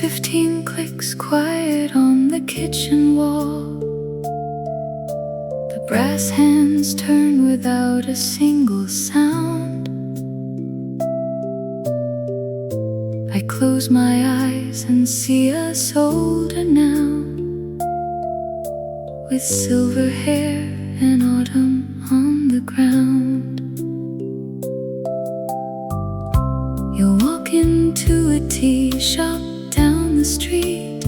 6:15 clicks quiet on the kitchen wall. The brass hands turn without a single sound. I close my eyes and see us older now, with silver hair and autumn on the ground. You'll walk into a tea shop down the street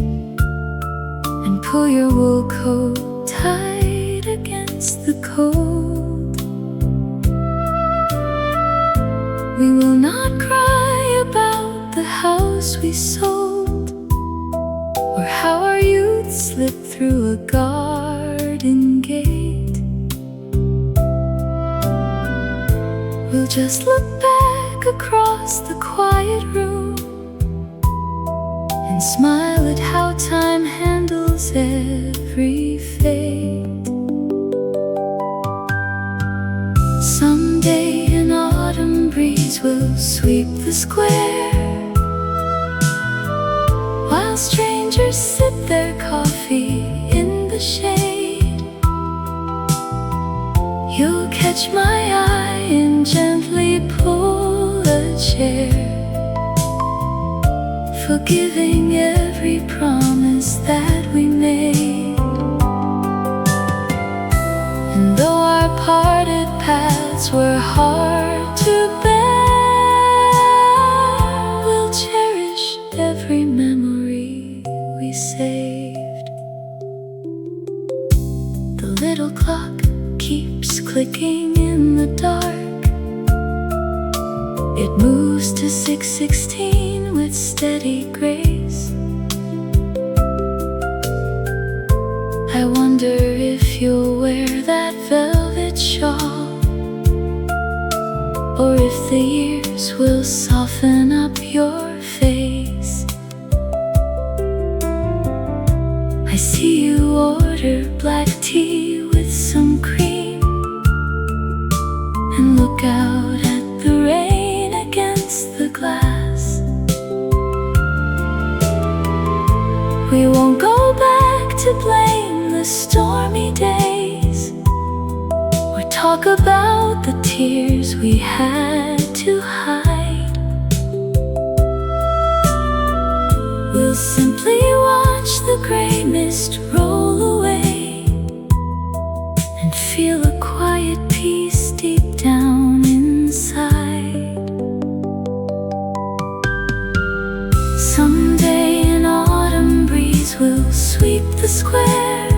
and pull your wool coat tight against the cold. We will not cry about the house we sold, or how our youth slipped through a garden gate. We'll just look back across the quiet room and smile at how time handles every fate. Someday an autumn breeze will sweep the square, while strangers sip their coffee in the shade. You'll catch my eye and gently pull a chair, forgiving every promise that we made. And though our parted paths were hard to bear, we'll cherish every memory we saved. The little clock keeps clicking in the dark. It moves to 6:16 with steady grace. I wonder if you'll wear that velvet shawl, or if the years will soften up your face. I see you order black tea with some cream and look out at the rain against the glass. We won't go back to blame the stormy days, or talk about the tears we had to hide. We'll simply watch the gray mist roll away and feel a quiet peace deep down inside. Someday an autumn breeze will sweep the square,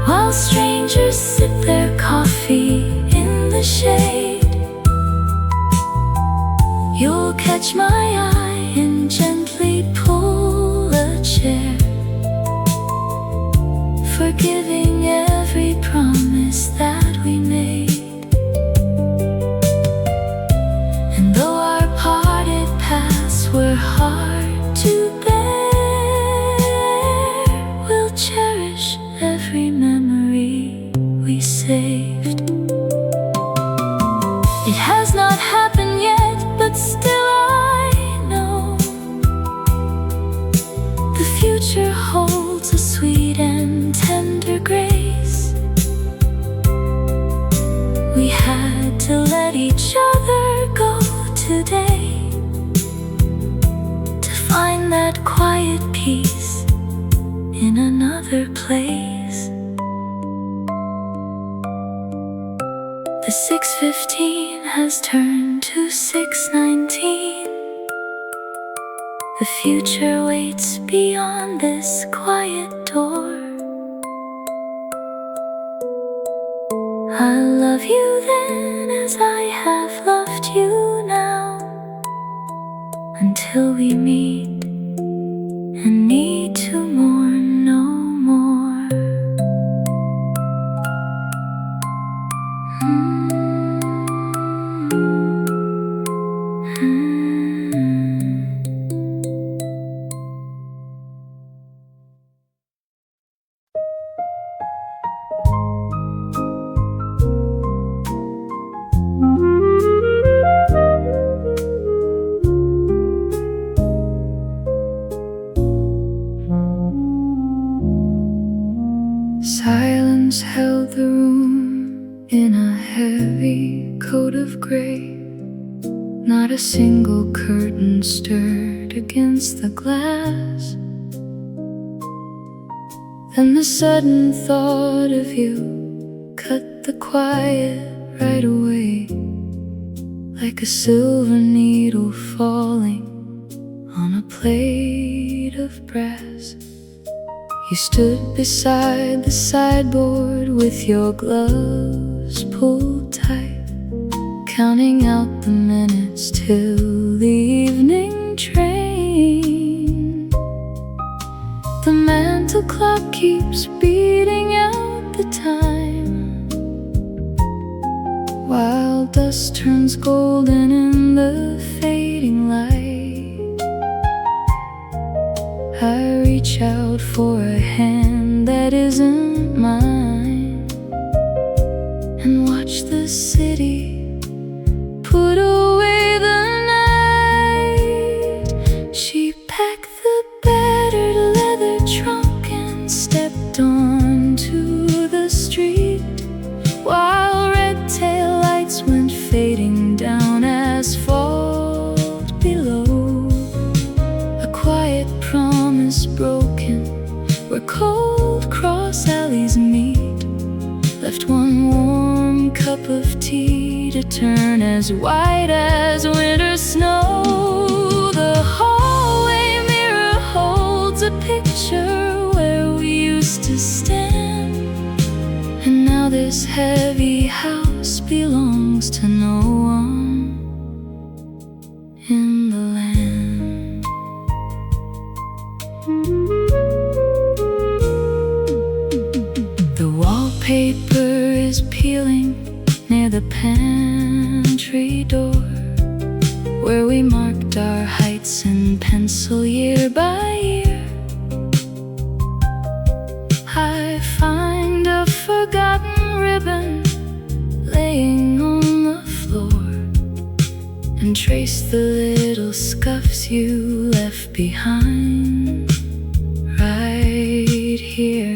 while strangers sip their coffee in the shade. You'll catch my eye and gently pull a chair, forgiving every promise that we made. And though our parted paths were hard to bear, we'll cherish every memory we saved. It has not happened yet, but still I know the future holds a sweet and tender grace. We had to let each other go today to find that quiet peace in another place. The 6:15 has turned to 6:19. The future waits beyond this quiet door. I'll love you then as I have loved you now, until we meet and need to mourn no more. curtains held the room in a heavy coat of gray. Not a single curtain stirred against the glass. Then the sudden thought of you cut the quiet right away, like a silver needle falling on a plate of brass. You stood beside the sideboard with your gloves pulled tight, counting out the minutes till the evening train. The mantel clock keeps beating out the time, while dust turns golden in the fading light. I reach out for a hand that isn't mine, and watch the city put away the night. She packed the battered leather trunk and stepped onto the street, while red tail lights went fading down asphalt below. A quiet promise broken where cold cross alleys meet, left one warm cup of tea to turn as white as winter snow. The hallway mirror holds a picture where we used to stand, and now this heavy house belongs to no one in the land. The wallpaper is peeling near the pantry door, where we marked our heights in pencil year by year. I find a forgotten ribbon laying on the floor, and trace the little scuffs you left behind right here.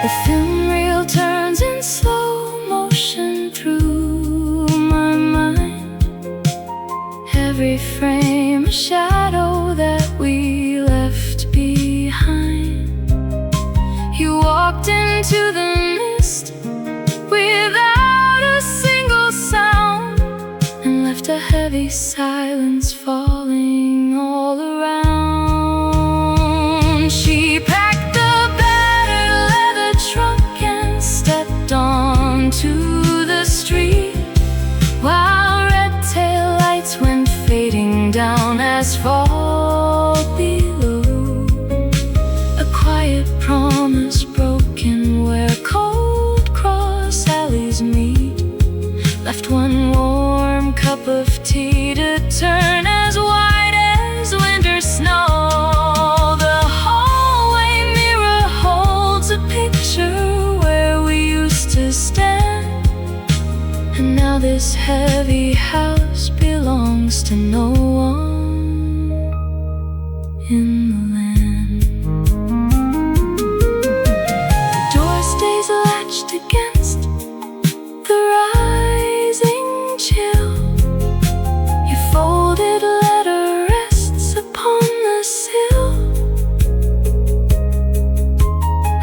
The film reel turns in slow motion through my mind, every frame a shadow that we left behind. You walked into the mist without a single sound, and left a heavy silence falling all around. She packed the battered leather trunk and stepped onto the street, while red tail lights went fading down asphalt below. A quiet promise broken where cold cross alleys meet, left one warm cup of tea to turn as white as winter snow. The hallway mirror holds a picture where we used to stand, and now this heavy house belongs to no one in the land. The door stays latched against the rising chill. Your folded letter rests upon the sill.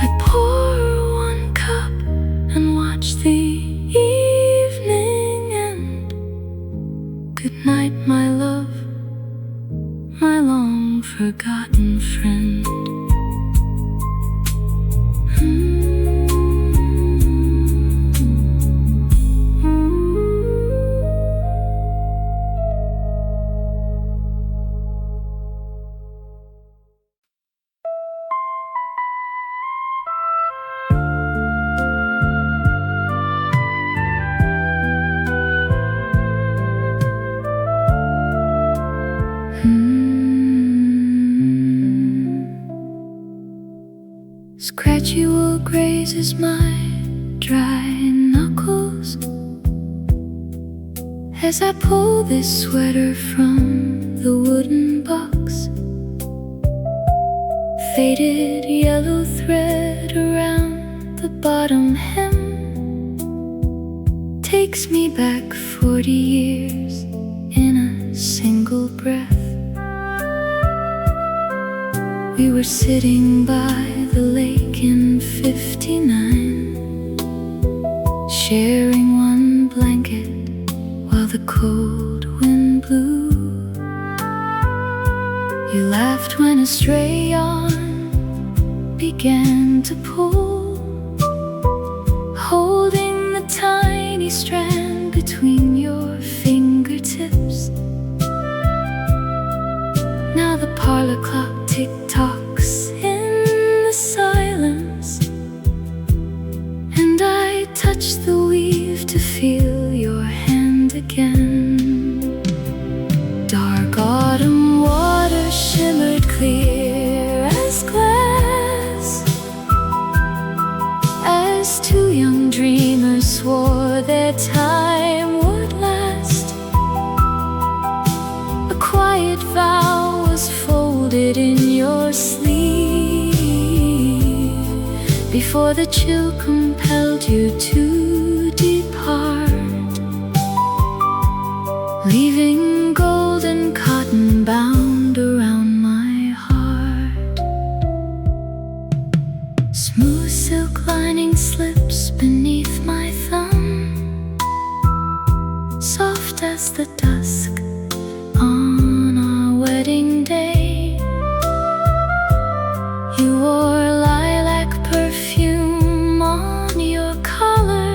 I pour one cup and watch the evening end. Good night, my love, my long forgotten friend. Scratchy wool grazes my dry knuckles as I pull this sweater from the wooden box. faded yellow thread around the bottom hem takes me back 40 years in a single breath. We were sitting by the lake in '59, sharing one blanket while the cold wind blew. You laughed when a stray arm began to pull, holding the tiny strand between your fingertips. Now the parlor clock tick-tocks in the silence, and I touch the weave to feel your hand again. Dark autumn water shimmered clear as glass, as two young dreamers swore their time would last. A quiet vow was folded in your sleeve before the chill compelled you to depart, leaving golden cotton bound around my heart. Smooth silk lining slips beneath my thumb, soft as the dusk on our wedding day. You wore lilac perfume on your collar,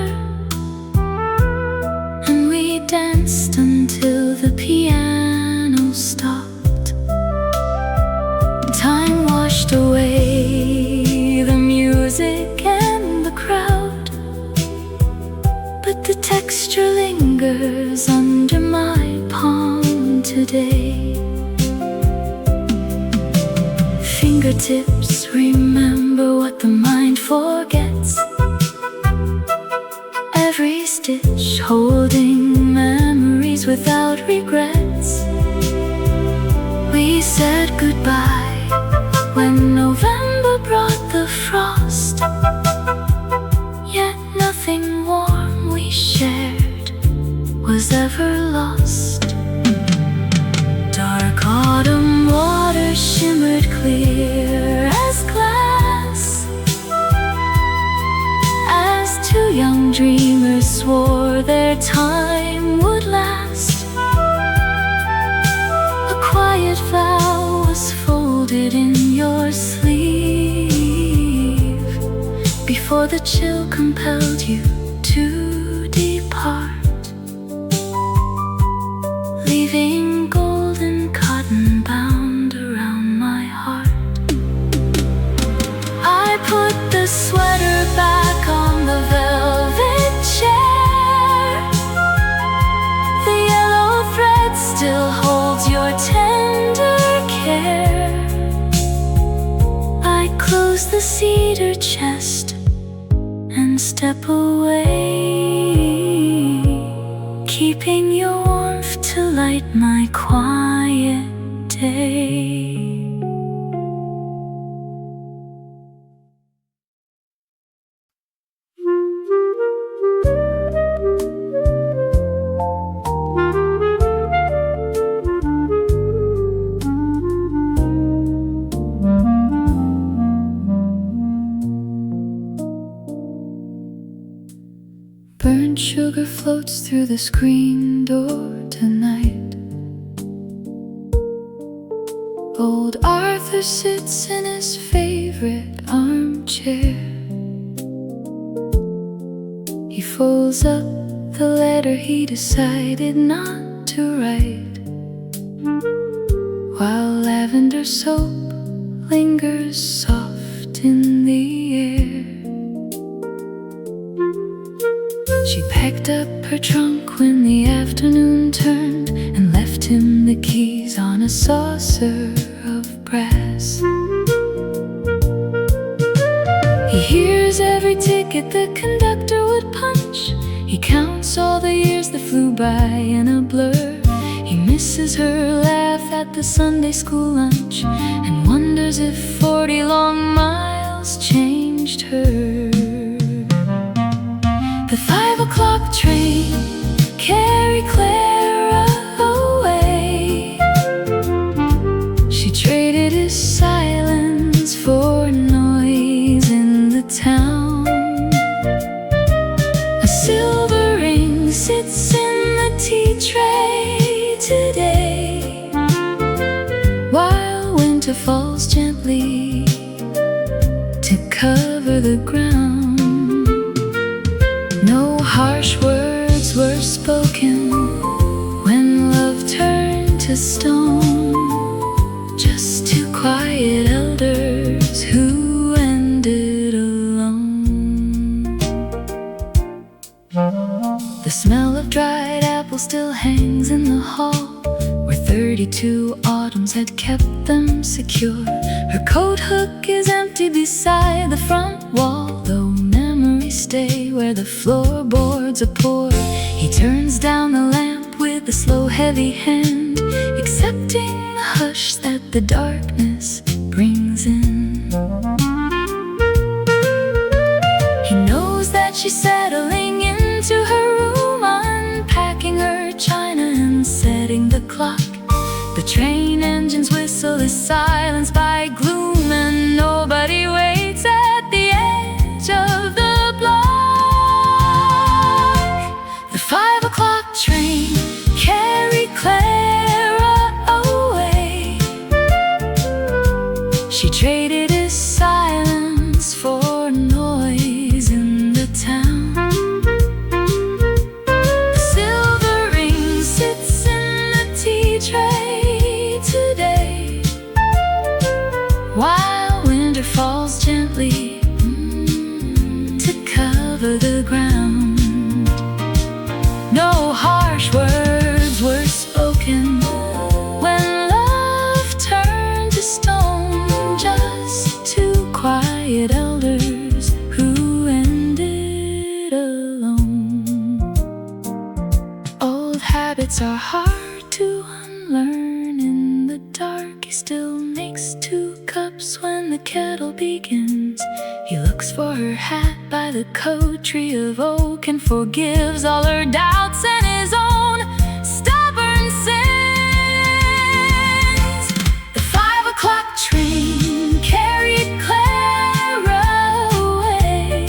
and we danced until the piano stopped. Time washed away the music and the crowd, but the texture lingers under my palm today. Fingertips remember what the mind forgets, every stitch holding memories without regrets. We said goodbye when November brought the frost, yet nothing warm we shared was ever lost. Dark autumn water shimmered clear as glass, as two young dreamers swore their time would last. A quiet vow was folded in your sleeve before the chill compelled you to depart, leaving golden cotton bound around my heart. I put the sweater back on the velvet chair. The yellow thread still holds your tender care. I close the cedar chest and step away, keeping your warmth to light my quiet day. Burnt sugar floats through the screen door tonight. Old Arthur sits in his favorite armchair. He folds up the letter he decided not to write, while lavender soap lingers soft in the air. She packed up her trunk when the afternoon turned and left him the keys on a saucer of brass. He hears every ticket the conductor would punch. He counts all the years that flew by in a blur. He misses her laugh at the Sunday school lunch and wonders if 40 long miles changed her. The 5 o'clock train carried Clara away. She traded his silence for noise in the town. A silver ring sits in the tea tray today, while winter falls gently to cover the ground. No harsh words were spoken when love turned to stone, just two quiet elders who ended alone. The smell of dried apples still hangs in the hall, where 32 autumns had kept them secure. Her coat hook is empty beside the front wall, though memories stay where the floorboards are poor. He turns down the lamp with a slow, heavy hand, accepting the hush that the darkness brings in. He knows that she's settling into her room, unpacking her china and setting the clock. The train engine's whistle is silenced by gloom, and nobody waits at the edge of the block. The 5 o'clock train carried Clara away. She traded his silence for noise in the town. A silver ring sits in the tea tray today, while winter falls gently to cover the ground. No harsh words were spoken when love turned to stone, just two quiet elders who ended alone. Old habits are hard to unlearn. In the dark, he still makes 2 cups when the kettle begins. He looks for her hat by the coat tree of oak and forgives all her doubts and his own stubborn sins. The 5 o'clock train carried Clara away.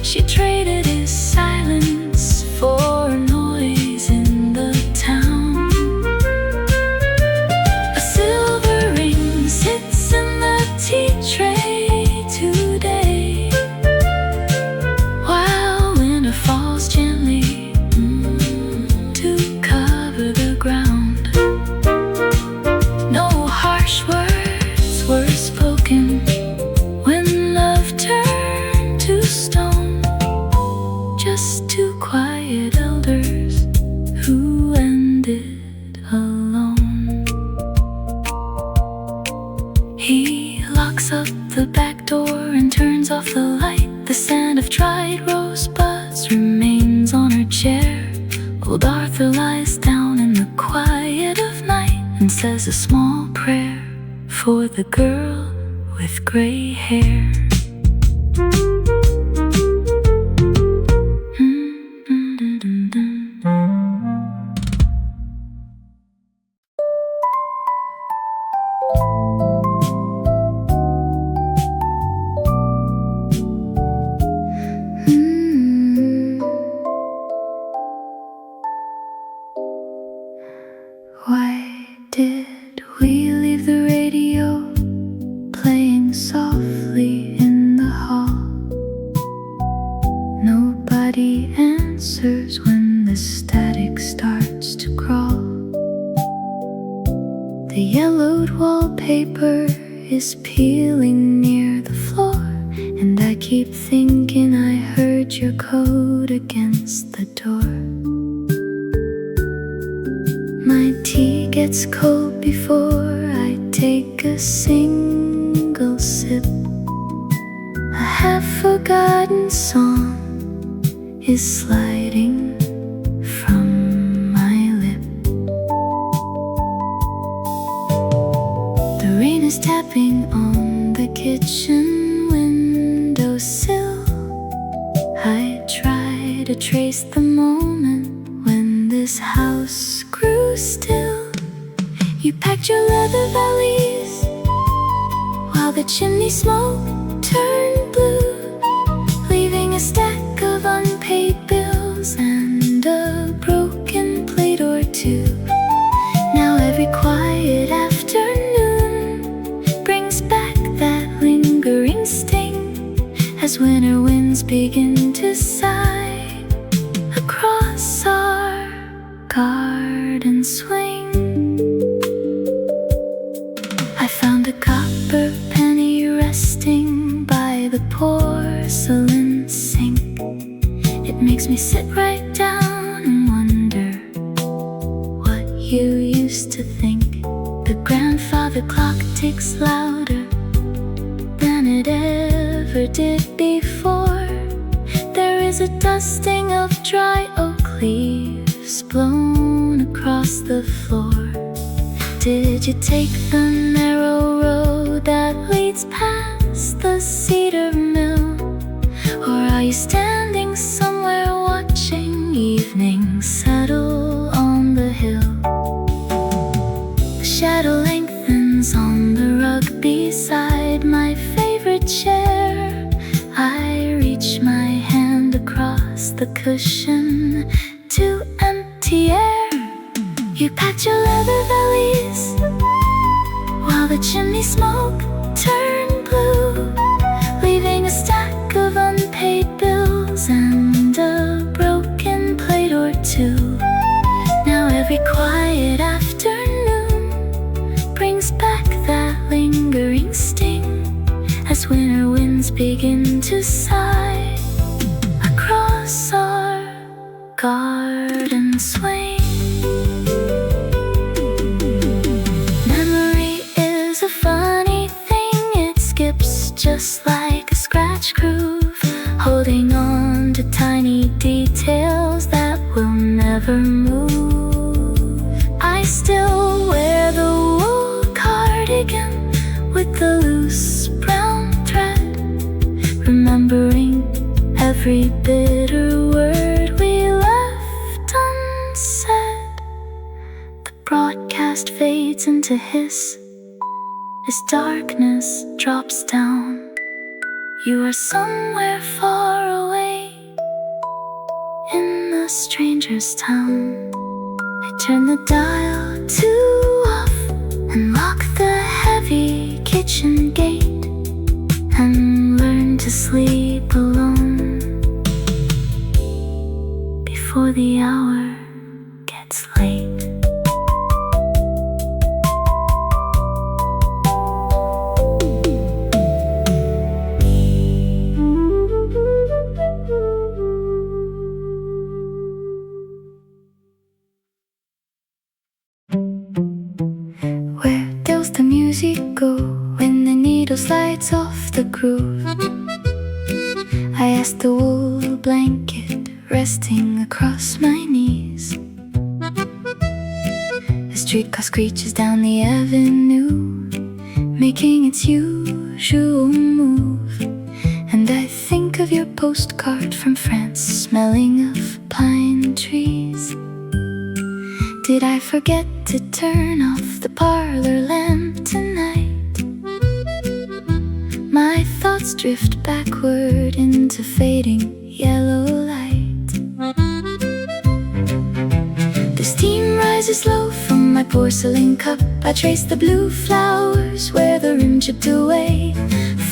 She traded his silence for noise in the town. A silver ring sits in the tea tray today, while winter falls gently to cover the ground. No harsh words were spoken when love turned to stone, just two quiet elders who ended alone. He locks up the back door and turns off the light. The scent of dried rosebuds remains on her chair. Old Arthur lies down in the quiet of night and says a small prayer for the girl with gray hair. Why did we leave the radio playing softly in the hall? Nobody answers when the static starts to crawl. The yellowed wallpaper is peeling near the floor, and I keep thinking I heard your coat against the door. My tea gets cold before I take a single sip. A half-forgotten song is sliding from my lips. is tapping on the kitchen windowsill. I try to trace the moment when this house grew still. You packed your leather valise while the chimney smoke turned blue, leaving a stack of unpaid bills and a broken plate or two. Now every quiet afternoon brings back that lingering sting as winter winds begin to sigh across our garden swing. I found a copper penny resting by the porcelain sink. It makes me sit right down and wonder what you used to think. The grandfather clock ticks louder than it ever did before. There is a dusting of dry oak leaves blown across the floor. Did you take the narrow road that leads past the cedar mill? Or are you standing somewhere watching evening settle on the hill? The shadow lengthens on the rug beside my favorite chair. I reach my hand across the cushion to empty air. You packed your leather valise while the chimney smoke turned blue, leaving a stack of unpaid bills and a broken plate or two. Now every quiet afternoon brings back that lingering sting as winter winds begin to sigh across our garden swing. A funny thing, it skips just like a scratch groove, holding on to tiny details that will never move. I still wear the wool cardigan with the loose brown thread, remembering every bitter word we left unsaid. The broadcast fades into hiss as darkness drops down. You are somewhere far away in a stranger's town. I turn the dial to off and lock the heavy kitchen gate and learn to sleep alone before the hour gets late. The music go when the needle slides off the groove. I ask the wool blanket resting across my knees. A streetcar screeches down the avenue, making its usual move. And I think of your postcard from France, smelling of pine trees. Did I forget to turn off the parlor lamp tonight? My thoughts drift backward into fading yellow light. The steam rises low from my porcelain cup. I trace the blue flowers where the rim chipped away.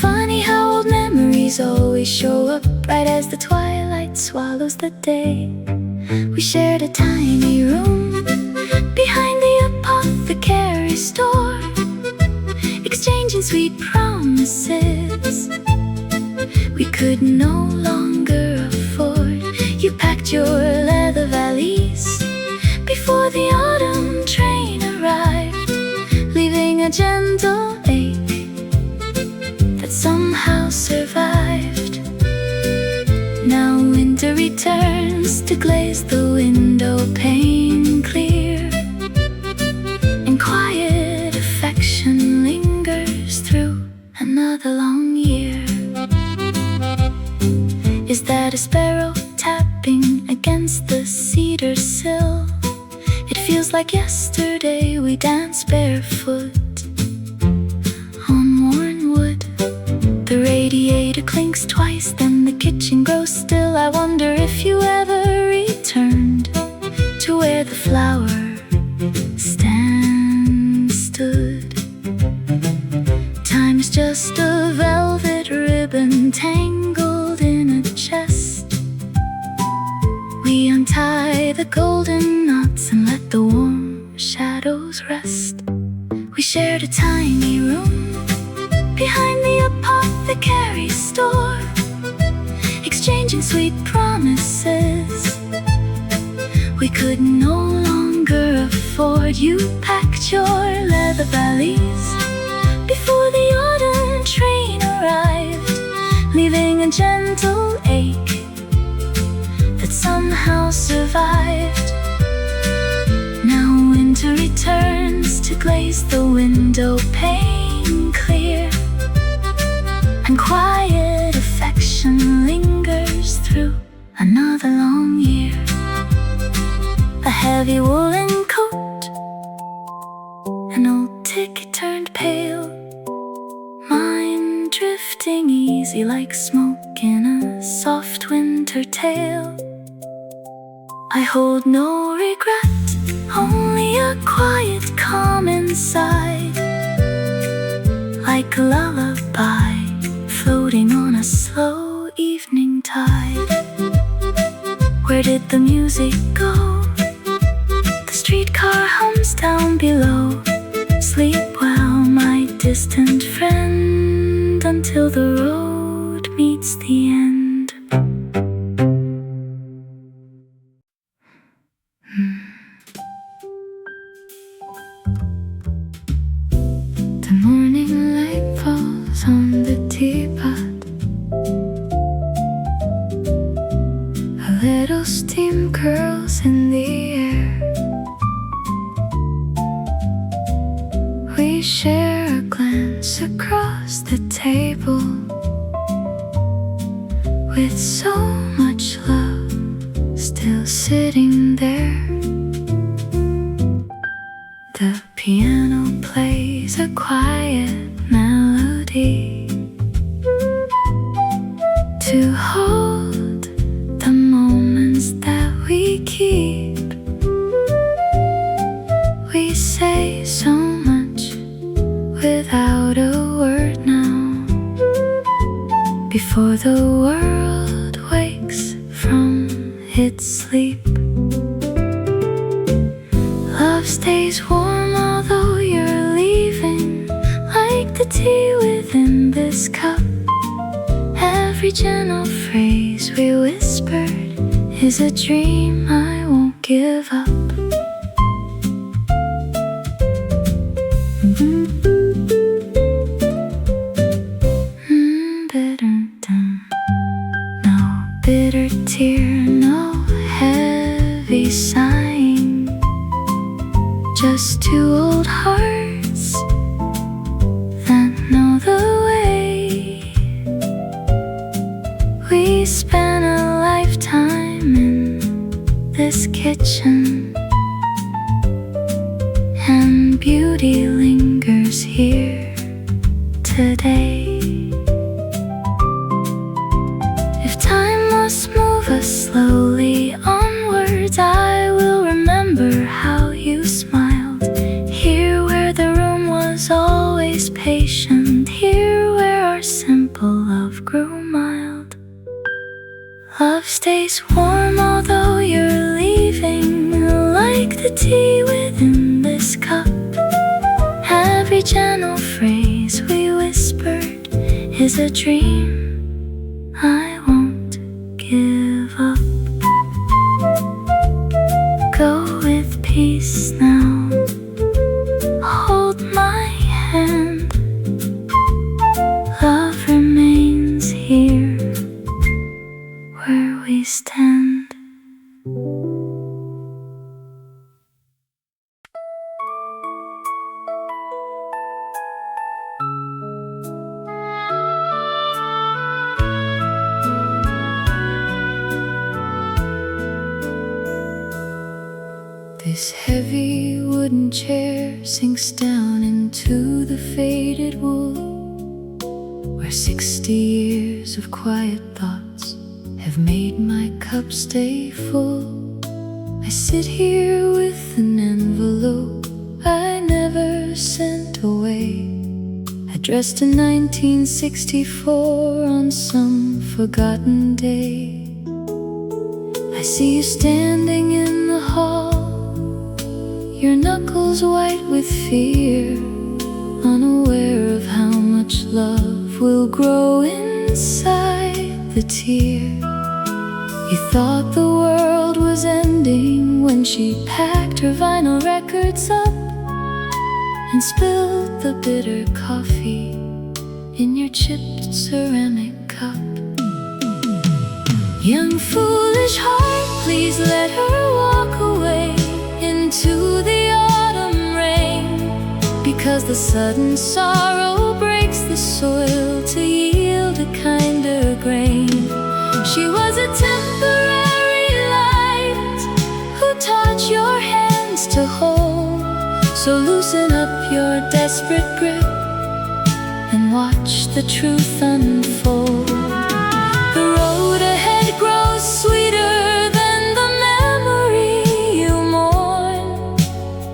Funny how old memories always show up right as the twilight swallows the day. We shared a tiny room behind the apothecary store, exchanging sweet promises we could no longer afford. You packed your leather valise before the autumn train arrived, leaving a gentle ache that somehow survived. Now winter returns to glaze the window pane clear, and quiet affection lingers like yesterday we danced barefoot on worn wood. The radiator clinks twice, then the kitchen grows still. I wonder if you ever returned to where the flower stand stood. Time's just a velvet ribbon tangled in a chest. We untie the golden knots and let the warm shadows rest. We shared a tiny room behind the apothecary store, exchanging sweet promises we could no longer afford. You packed your leather valise before the autumn train arrived, leaving a gentle ache that somehow survived. Now winter returns to glaze the window pane clear, and quiet affection lingers through another long year. A heavy woolen coat, an old ticket turned pale, mind drifting easy like smoke in a soft winter tale. I hold no regret, only a quiet calm inside, like a lullaby floating on a slow evening tide. Where did the music go? The streetcar hums down below. Sleep well, my distant friend, until the road meets the end. The morning light falls on the teapot. A little steam curls in the air. We share a glance across the table, with so much love still sitting there. The piano plays a quiet melody to hold the moments that we keep. We say so much without a word now, before the world wakes from its sleep. Love stays warm although you're leaving, like the tea within this cup. Every gentle phrase we whispered is a dream I won't give up. No bitter tear, no heavy sighing, just two old hearts that know the way. We spent a lifetime in this kitchen, and beauty lingers here today. If time must move us slowly onwards, I will remember how you smiled. Here where the room was always patient, here where our simple love grew mild. Love stays warm although you're leaving, like the tea within this cup. Every gentle phrase we whispered is a dream I won't give up. Go with peace now, hold my hand. Love remains here where we stand. This heavy rocking chair sinks down into the faded wool, where 60 years of quiet thoughts have made my cup stay full. I sit here with an envelope I never sent away, addressed in 1964 on some forgotten day. I see you standing in the hall, your knuckles white with fear, unaware of how much love will grow inside the tear. You thought the world was ending when she packed her vinyl records up and spilled the bitter coffee in your chipped ceramic cup. Young foolish heart, please let her walk away into the autumn rain, because the sudden sorrow breaks the soil to yield a kinder grain. She was a temporary light who taught your hands to hold, so loosen up your desperate grip and watch the truth unfold. The road ahead grows sweeter than the memory you mourn,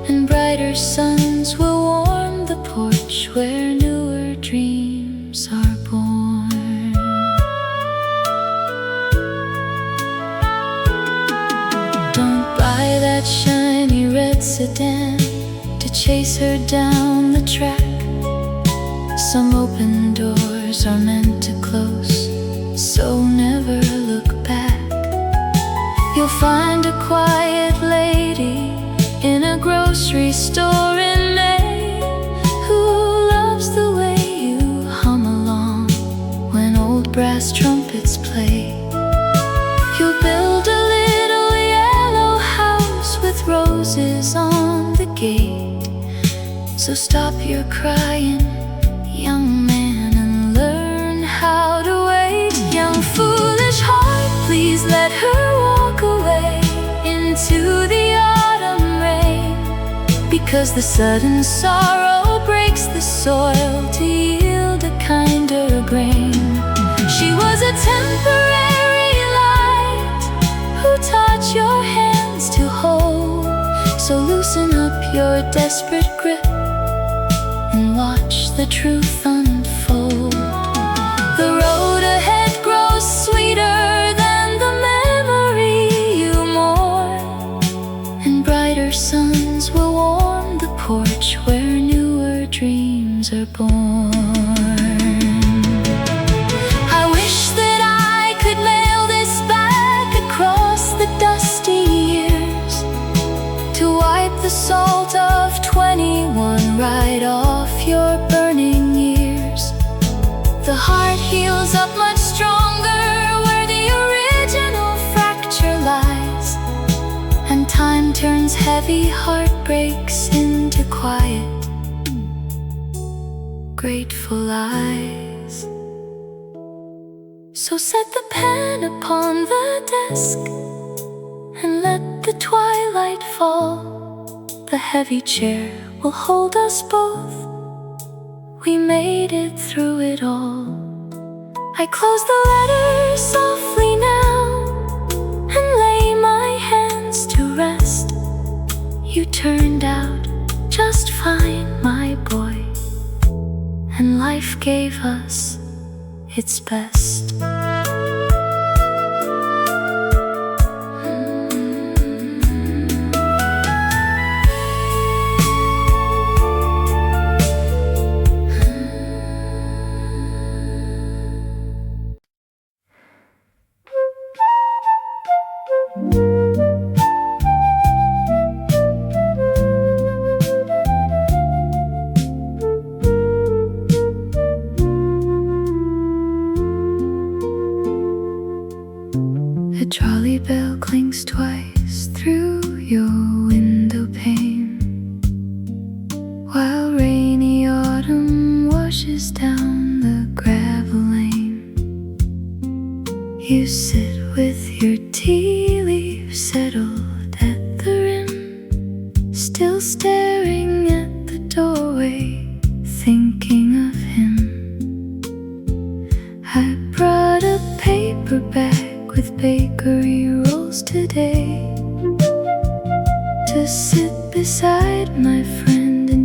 and brighter suns will warm the porch where newer dreams are born. Don't buy that shiny red sedan to chase her down the track. Some open doors are meant to close, so never look back. You'll find a quiet lady in a grocery store in May, who loves the way you hum along when old brass trumpets play. You'll build a little yellow house with roses on the gate, so stop your crying, young man, and learn how to wait. Young foolish heart, please let her walk away into the autumn rain, because the sudden sorrow breaks the soil to yield a kinder grain. She was a temporary light who taught your hands to hold, so loosen up your desperate grip and watch the truth unfold. The road ahead grows sweeter than the memory you mourn, and brighter suns will warm the porch where newer dreams are born. I wish that I could mail this back across the dusty years, to wipe the salt of 21 right off your burning years. The heart heals up much stronger where the original fracture lies, and time turns heavy heartbreaks into quiet, grateful eyes. So set the pen upon the desk and let the twilight fall. The heavy chair will hold us both. We made it through it all. I close the letter softly now and lay my hands to rest. You turned out just fine, my boy, and life gave us its best. The trolley bell clings twice through your window pane, while rainy autumn washes down the gravel lane. You sit with your tea leaves settled at the rim, still staring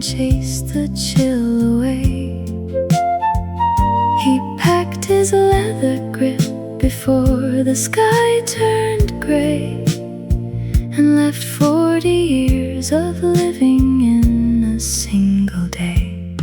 and chase the chill away. He packed his leather grip before the sky turned gray, and left 40 years of living in a single day.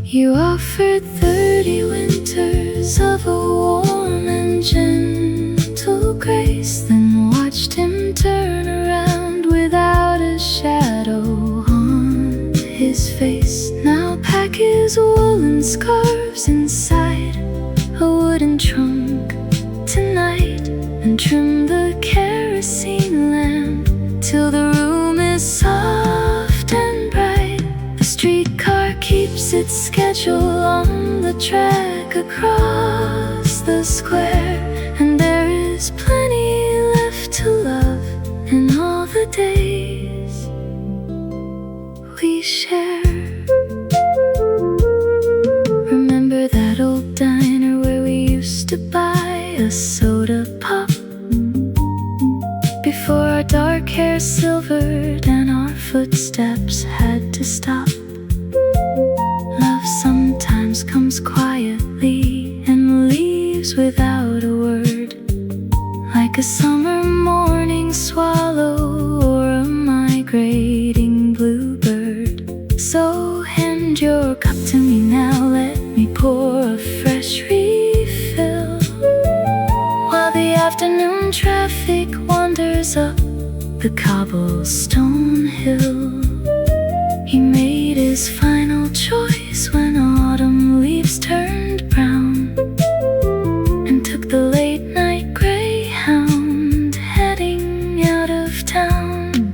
You offered 30 winters of a warm and gentle grace, then watched him turn around without a shadow on his face. Now pack his woolen scarves inside a wooden trunk tonight, and trim the kerosene lamp till the room is soft and bright. The streetcar keeps its schedule on the track across the square, and there is plenty left to love in all the days we share. Remember that old diner where we used to buy a soda pop, before our dark hair silvered and our footsteps had to stop. Love sometimes comes quietly and leaves without a word, like a summer morning swallow or a migrating bluebird. So hand your cup to me now, let me pour a fresh refill, while the afternoon traffic wanders up the cobblestone hill. He made his final choice when autumn leaves turned brown, and took the late night Greyhound heading out of town.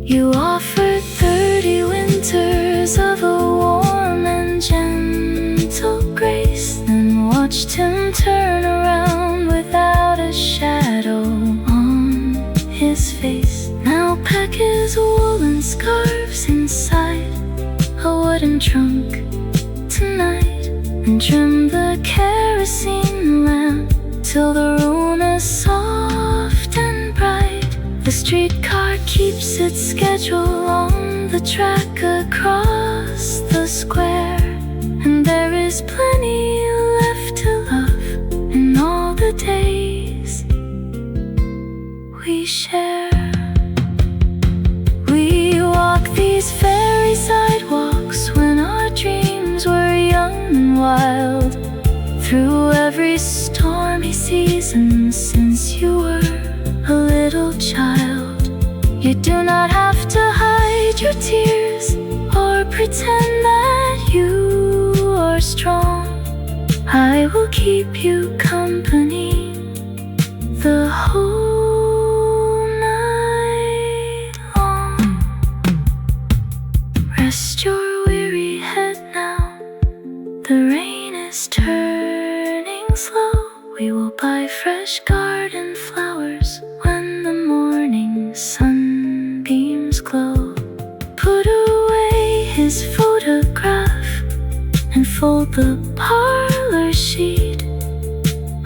You offered 30 winters of a warm and gentle grace, then watched him turn around without a shadow on his face. Now pack his woolen scarves inside a wooden trunk tonight, and trim the kerosene lamp till the room is soft and bright. The streetcar keeps its schedule on the track across the square, and there is plenty left to love in all the days we share. We walk these fairy sidewalks when our dreams were young and wild, through every stormy season since you were a little child. You do not have to hide your tears or pretend that you are strong. I will keep you company the whole night long. Rest your weary head now, the rain is turning slow. We will buy fresh garden flowers when the morning sunbeams glow. Put away his photograph and fold the parlor sheet.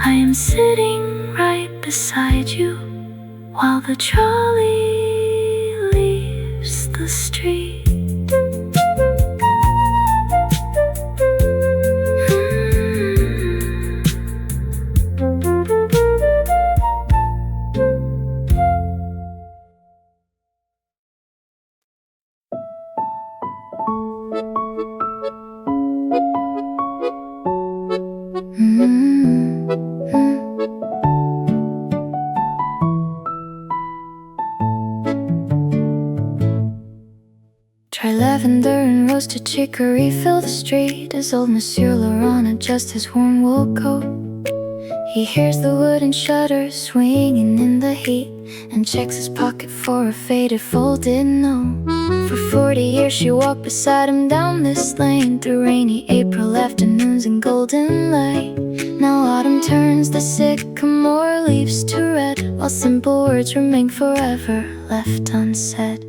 I am sitting right beside you while the trolley leaves the street. Try lavender and roasted chicory, fill the street as old Monsieur adjusts his warm wool coat. He hears the wooden shutters swinging in the heat, and checks his pocket for a faded folded note. For 40 years she walked beside him down this lane, through rainy April afternoons and golden light. Now autumn turns the sycamore leaves to red, while simple words remain forever left unsaid.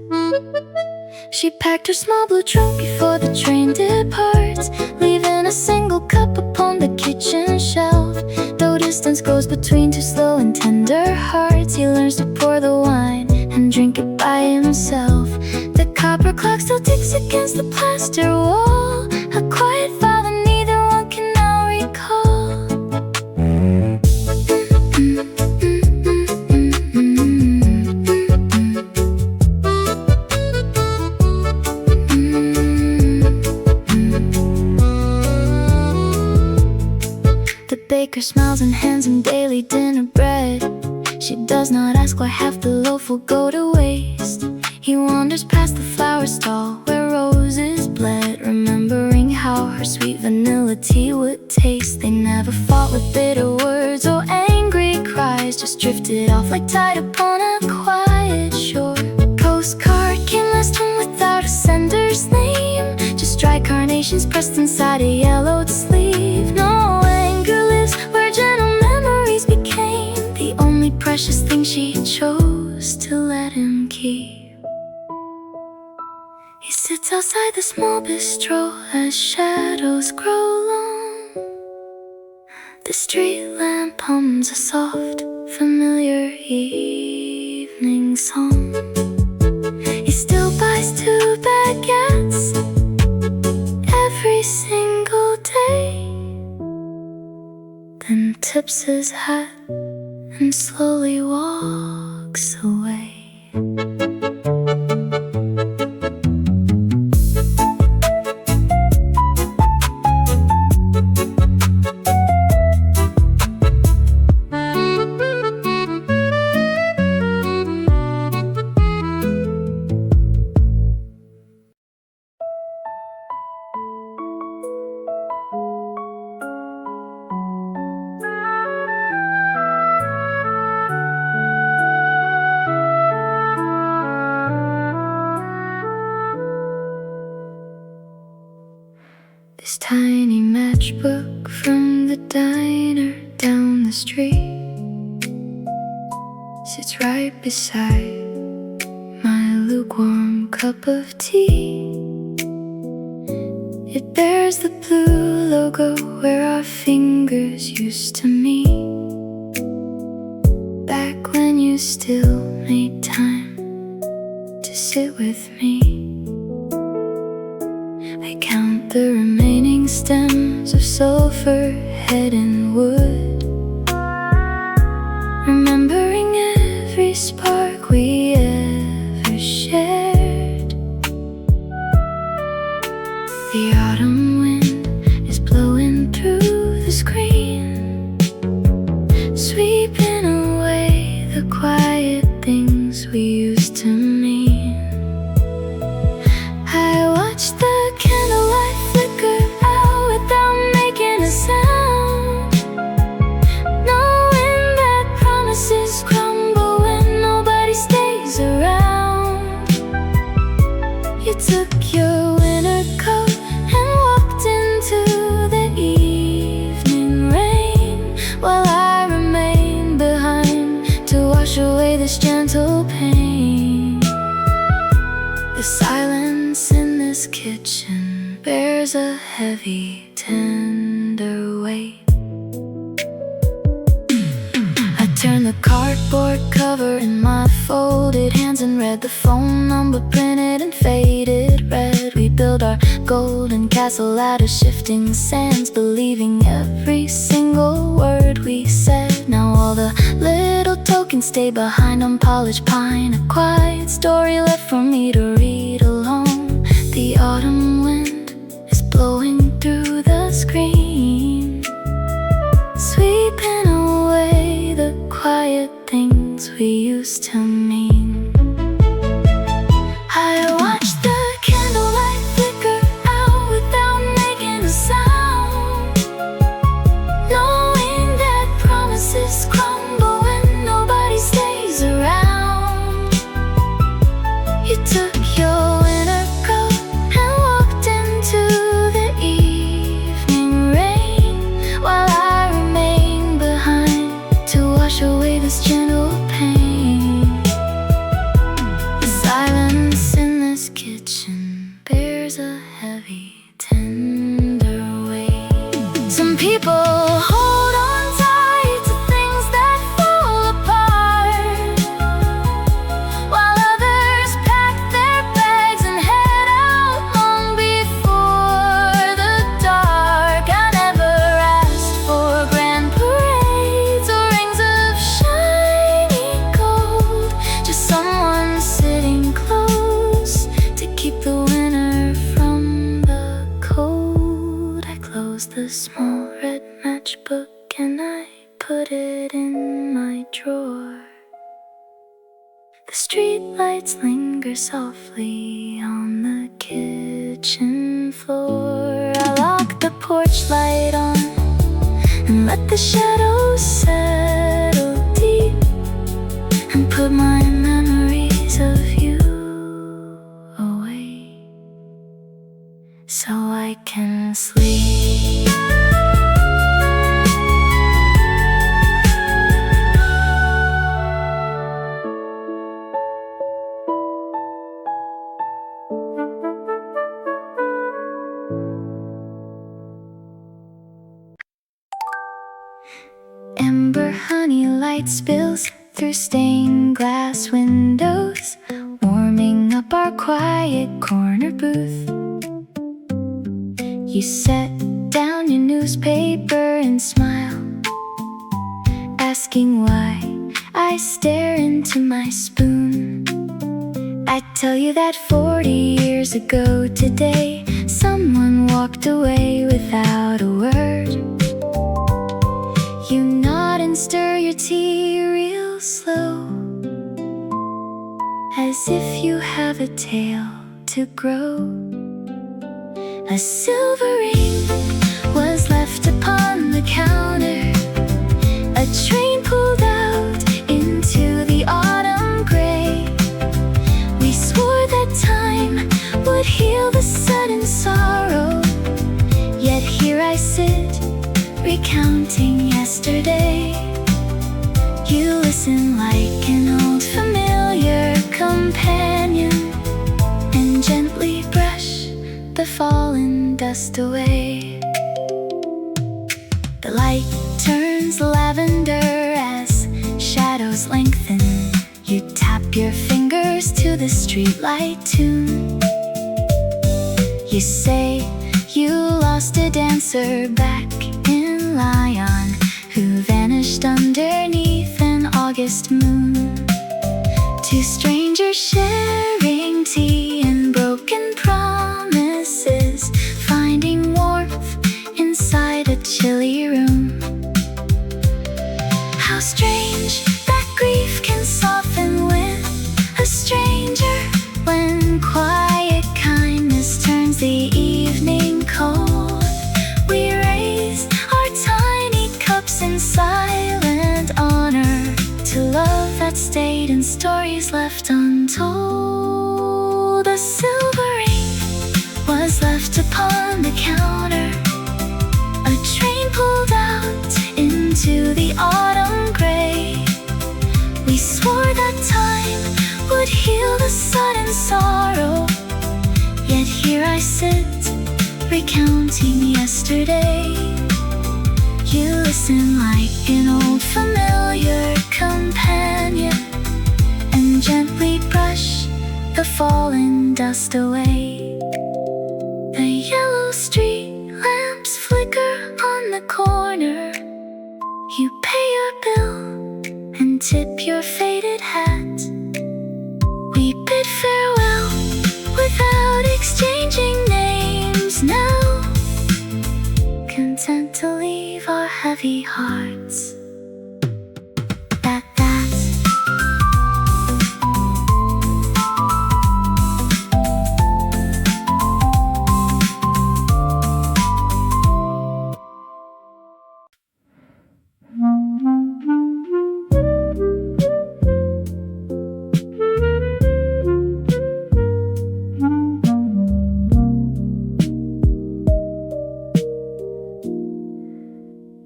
She packed her small blue trunk before the train departs, leaving a single cup upon the kitchen shelf. Though distance goes between two slow and tender hearts, he learns to pour the wine and drink it by himself. The copper clock still ticks against the plaster wall. A quiet vow that neither one can now recall. The baker smiles and hands him daily dinner bread. She does not ask why half the loaf will go to waste. He wanders past the flower stall where roses bled, remembering how her sweet vanilla tea would taste. They never fought with bitter words or angry cries, just drifted off like tide upon a quiet shore. A postcard came last home without a sender's name, just dry carnations pressed inside a yellowed sleeve. No anger lives where gentle memories became the only precious thing she chose to let him keep. He sits outside the small bistro as shadows grow long. The street lamp hums a soft, familiar evening song. He still buys 2 baguettes every single day, then tips his hat and slowly walks away. This tiny matchbook from the diner down the street sits right beside my lukewarm cup of tea. It bears the blue logo where our fingers used to meet, back when you still made time to sit with me. I count the remaining stems of sulfur, head and wood, remembering every spark we ever shared. The autumn wind is blowing through the screen, sweeping away the quiet things we used to mean. I watch the candlelight flicker out without making a sound, knowing that promises crumble when nobody stays around. You took your winter coat and walked into the evening rain, while I remained behind to wash away this gentle pain. The silence in this kitchen bears a heavy, tender weight. I turned the cardboard cover in my folded hands and read the phone number printed and faded red. We built our golden castle out of shifting sands, believing every single word we said. Now all the little tokens stay behind on polished pine, a quiet story left for me to read alone. The autumn wind is blowing through the screen, sweeping away the quiet things we used to mean. I watch the candlelight flicker out without making a sound, knowing that promises crumble when nobody stays around. You took your winter coat and walked into the evening rain, while I remained behind to wash away this gentle pain. a small red matchbook and I put it in my drawer. The street lights linger softly on the kitchen floor. I lock the porch light on and let the shadows settle deep, and put my memories of you away so I can sleep. Amber honey light spills through stained glass windows, warming up our quiet corner booth. You set down your newspaper and smile, asking why I stare into my spoon. I tell you that 40 years ago today, someone walked away without a word. You nod and stir your tea real slow, as if you have a tale to grow. A silver ring was left upon the counter. A train pulled out into the autumn gray. We swore that time would heal the sudden sorrow, yet here I sit, recounting yesterday. You listen like an old familiar companion, and gently brush the fallen dust away. The light turns lavender as shadows lengthen. You tap your fingers to the streetlight tune. You say you lost a dancer back in Lyon, who vanished underneath an August moon. Two strangers sharing tea and broken promises, finding warmth inside a chilly room. How strange that grief can soften with a stranger, when quiet kindness turns the evening cold. We raise our tiny cups in silent honor to love that stayed and stories left untold. A silver ring was left upon the counter. A train pulled out into the autumn gray. We swore that time would heal the sudden sorrow, yet here I sit, recounting yesterday. You listen like an old familiar companion, and gently brush the fallen dust away. The yellow street lamps flicker on the corner. You pay your bill and tip your faded hat. We bid farewell without exchanging names now, content to leave our heavy hearts at that.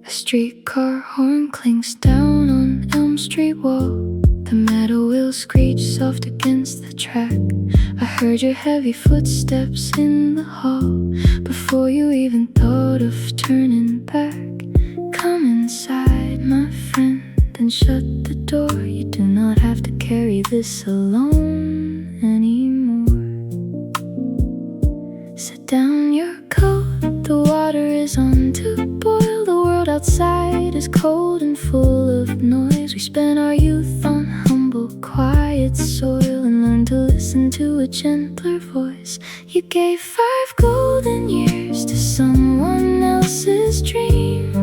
A streetcar horn clings down on Elm Street wall. The metal wheels screech soft against the track. I heard your heavy footsteps in the hall before you even thought of turning back. Come inside, my friend, and shut the door. You do not have to carry this alone anymore. Set down your coat, the water is on to boil. The world outside is cold and full of noise. We spent our youth on humble quiet its soil and learn to listen to a gentler voice. You gave 5 golden years to someone else's dream,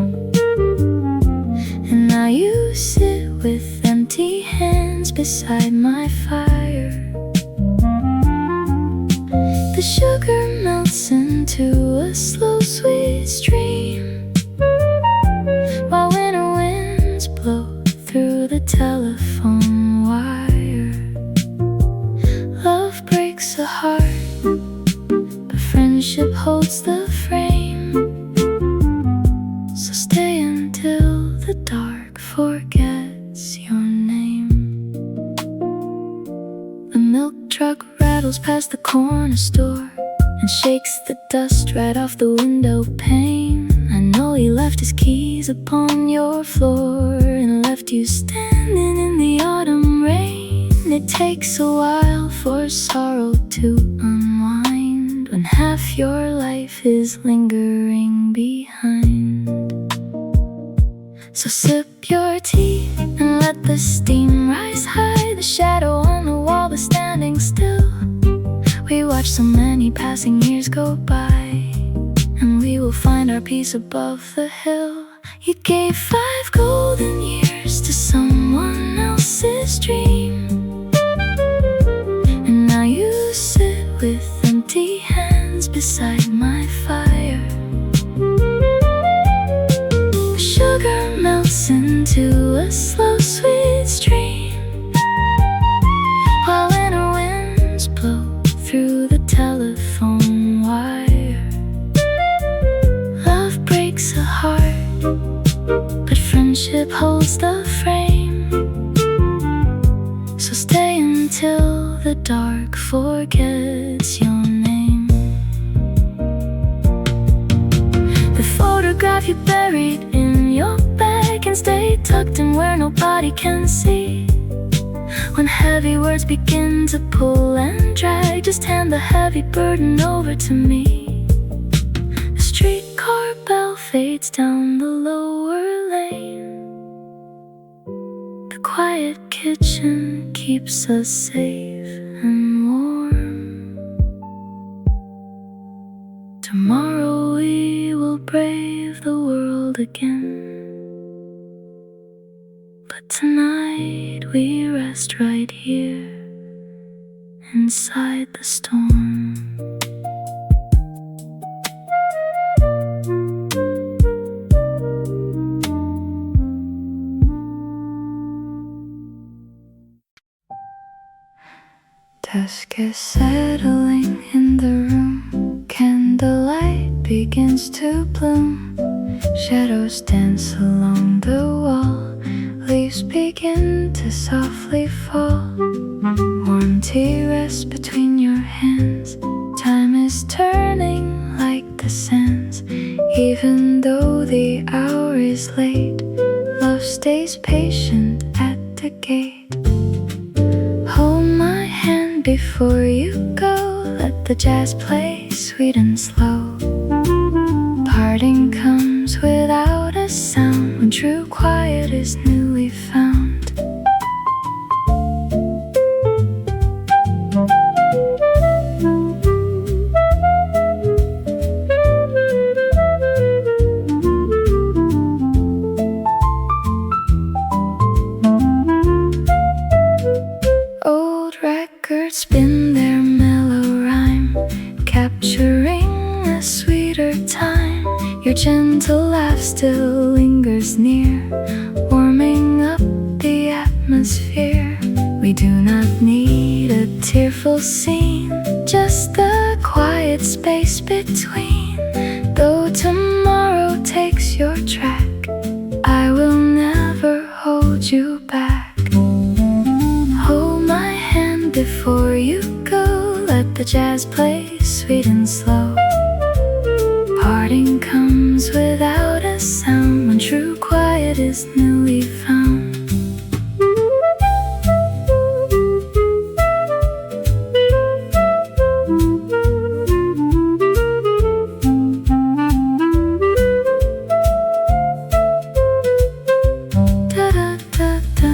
and now you sit with empty hands beside my fire. The sugar melts into a slow sweet stream, while winter winds blow through the telephone wire. Love breaks a heart, but friendship holds the frame. So stay until the dark forgets your name. The milk truck rattles past the corner store and shakes the dust right off the window pane. I know he left his keys upon your floor and left you standing in the autumn rain. It takes a while for sorrow to unwind when half your life is lingering behind. So sip your tea and let the steam rise high. The shadow on the wall is standing still. We watch so many passing years go by, and we will find our peace above the hill. You gave 5 golden years to someone else's dream, and now you sit with empty hands beside my fire. The sugar melts into a slow sweet stream, while winter winds blow through the telephone wire. Love breaks a heart, but friendship holds the frame. So stay until the dark forgets your name. The photograph you buried in your bag can stay tucked in where nobody can see. When heavy words begin to pull and drag, just hand the heavy burden over to me. The streetcar bell fades down the lower lane. The quiet kitchen keeps us safe and warm. Tomorrow we will brave the world again, but tonight we rest right here inside the storm. Dusk is settling in the room. Candlelight begins to bloom. Shadows dance along the wall. Leaves begin to softly fall. Warm tea rests between your hands. Time is turning like the sands. Even though the hour is late, love stays patient at the gate. Hold my hand before you go. Let the jazz play sweet and slow. Parting comes without a sound when true quiet is newly found. Old records spin their mellow rhyme, capturing a sweeter time. Your gentle laugh still lingers near, warming up the atmosphere. We do not need a tearful scene, just the quiet space between. Though tomorrow takes your track, I will never hold you back. Hold my hand before you go. Let the jazz play sweet and slow. Parting comes without a sound when true quiet is newly found. Da da da da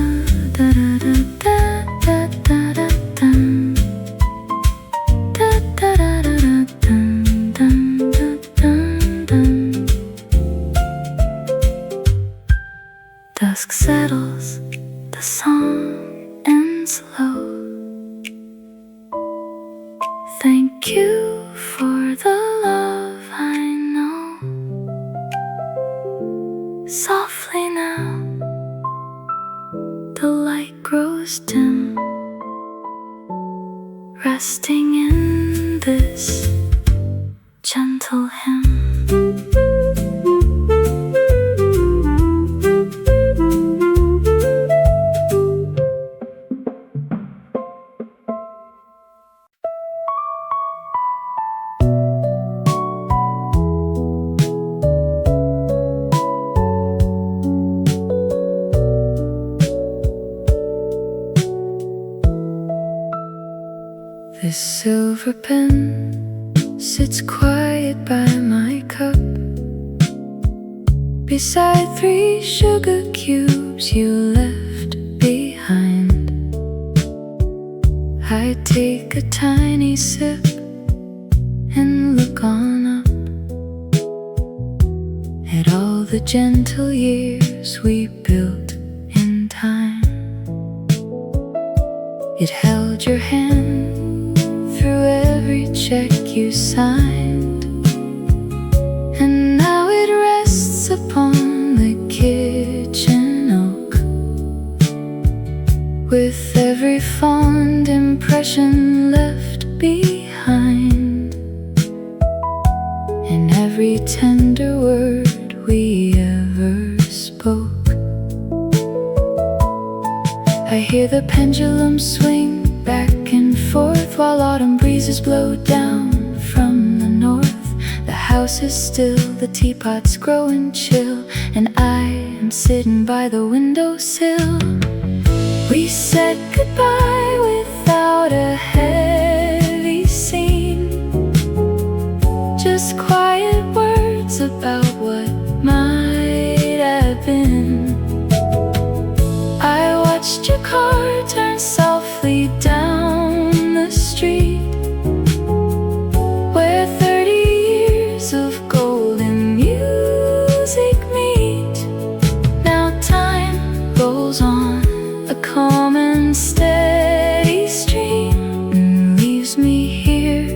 da da da da da. Thank you for the love I know. Softly now, the light grows dim, resting in this gentle hymn. This silver pen sits quiet by my cup, beside 3 sugar cubes you left behind. I take a tiny sip and look on up at all the gentle years we built in time. It held your hand through every check you signed, and now it rests upon the kitchen oak, with every fond impression left behind, and every tender word we ever spoke. I hear the pendulum swing back and forth while autumn breezes blow down from the north. The house is still, the teapot's growing chill, and I am sitting by the windowsill. We said goodbye without a heavy scene, just quiet words about what might have been. I watched your car turn softly down the street, where 30 years of golden music meet. Now time rolls on, a calm and steady stream, and leaves me here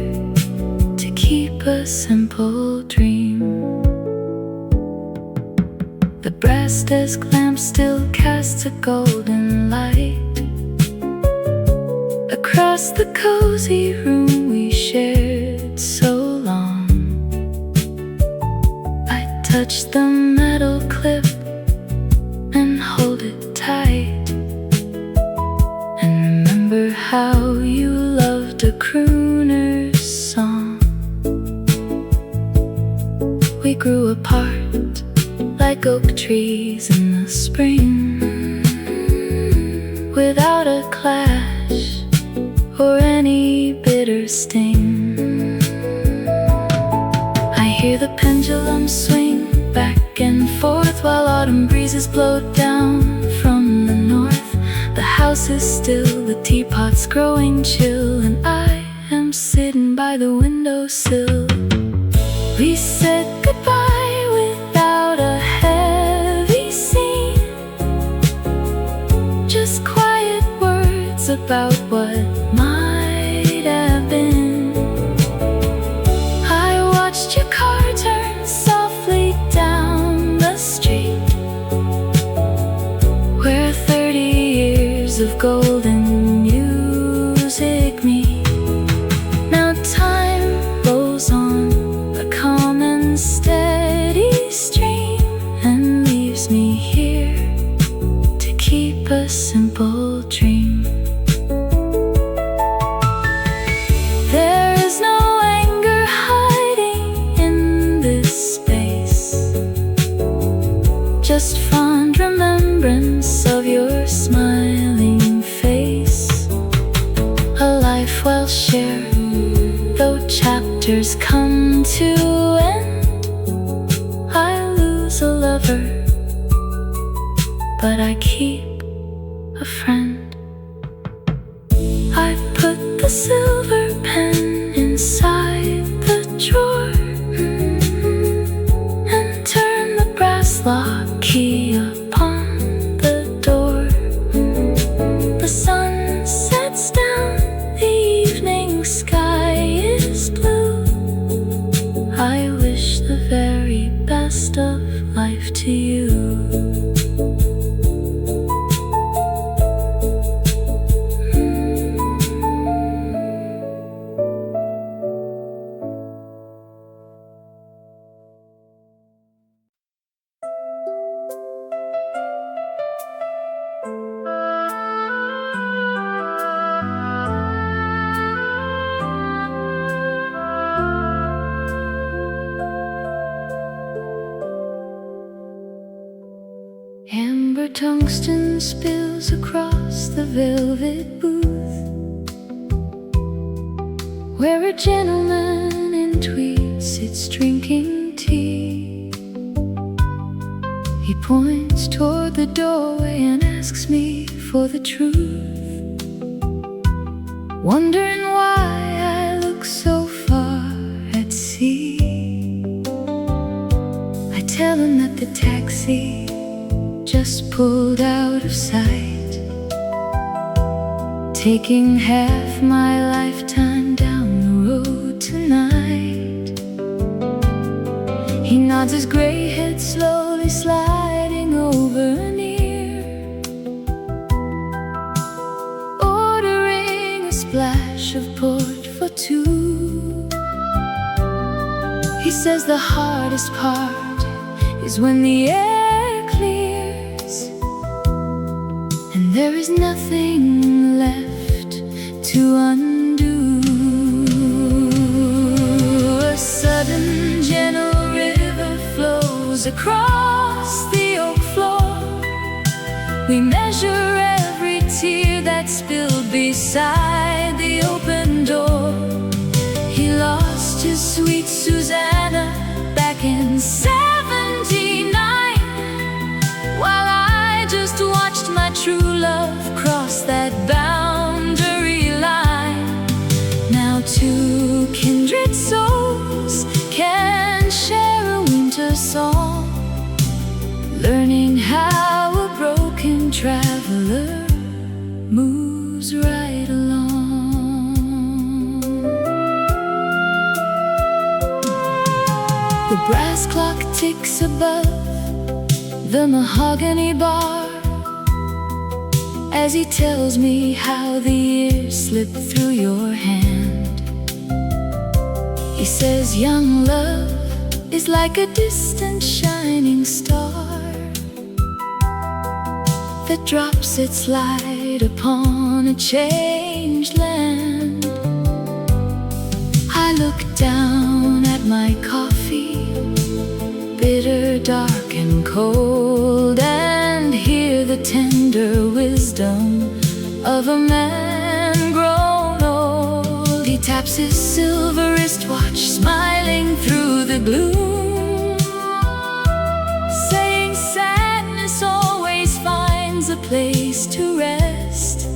to keep a simple dream. The brass desk lamp still casts a golden light across the cozy room we shared so long. I touch the metal clip and hold it tight, and remember how you loved a crooner's song. We grew apart like oak trees in the spring, without a clash or any bitter sting. I hear the pendulum swing back and forth while autumn breezes blow down from the north. The house is still, the teapot's growing chill, and I am sitting by the windowsill. We said goodbye without a heavy scene, just quiet words about what might have been. I watched your car turn softly down the street, where 30 years of golden music meet. Now time rolls on, a calm and steady stream, and leaves me here to keep a simple dream. There is no anger hiding in this space, just fond remembrance of your smiling face. A life well shared, though chapters come to end. I lose a lover, but I keep a friend. I put the silver pen inside the drawer, and turn the brass lock key upon the door. The sun sets down, the evening sky tungsten spills across the velvet booth, where a gentleman in tweeds sits drinking tea. He points toward the doorway and asks me for the truth, wondering why I look so far at sea. I tell him that the taxi just pulled out of sight, taking half my lifetime down the road tonight. He nods his gray head, slowly sliding over an ear, ordering a splash of port for two. He says the hardest part is when the air clears and there is nothing left to undo. A sudden gentle river flows across the oak floor. We measure every tear that's spilled beside the open door. He lost his sweet Susanna back in '79, while I just watched my true love cross that boundary line. Now two kindred souls can share a winter song, learning how a broken traveler moves right along. The brass clock ticks above the mahogany bar as he tells me how the years slip through your hand. He says young love is like a distant shining star that drops its light upon a changed land. I look down at my coffee, bitter, dark and cold, and hear the tender wisdom of a man grown old. He taps his silver wristwatch, smiling through the gloom, saying sadness always finds a place to rest.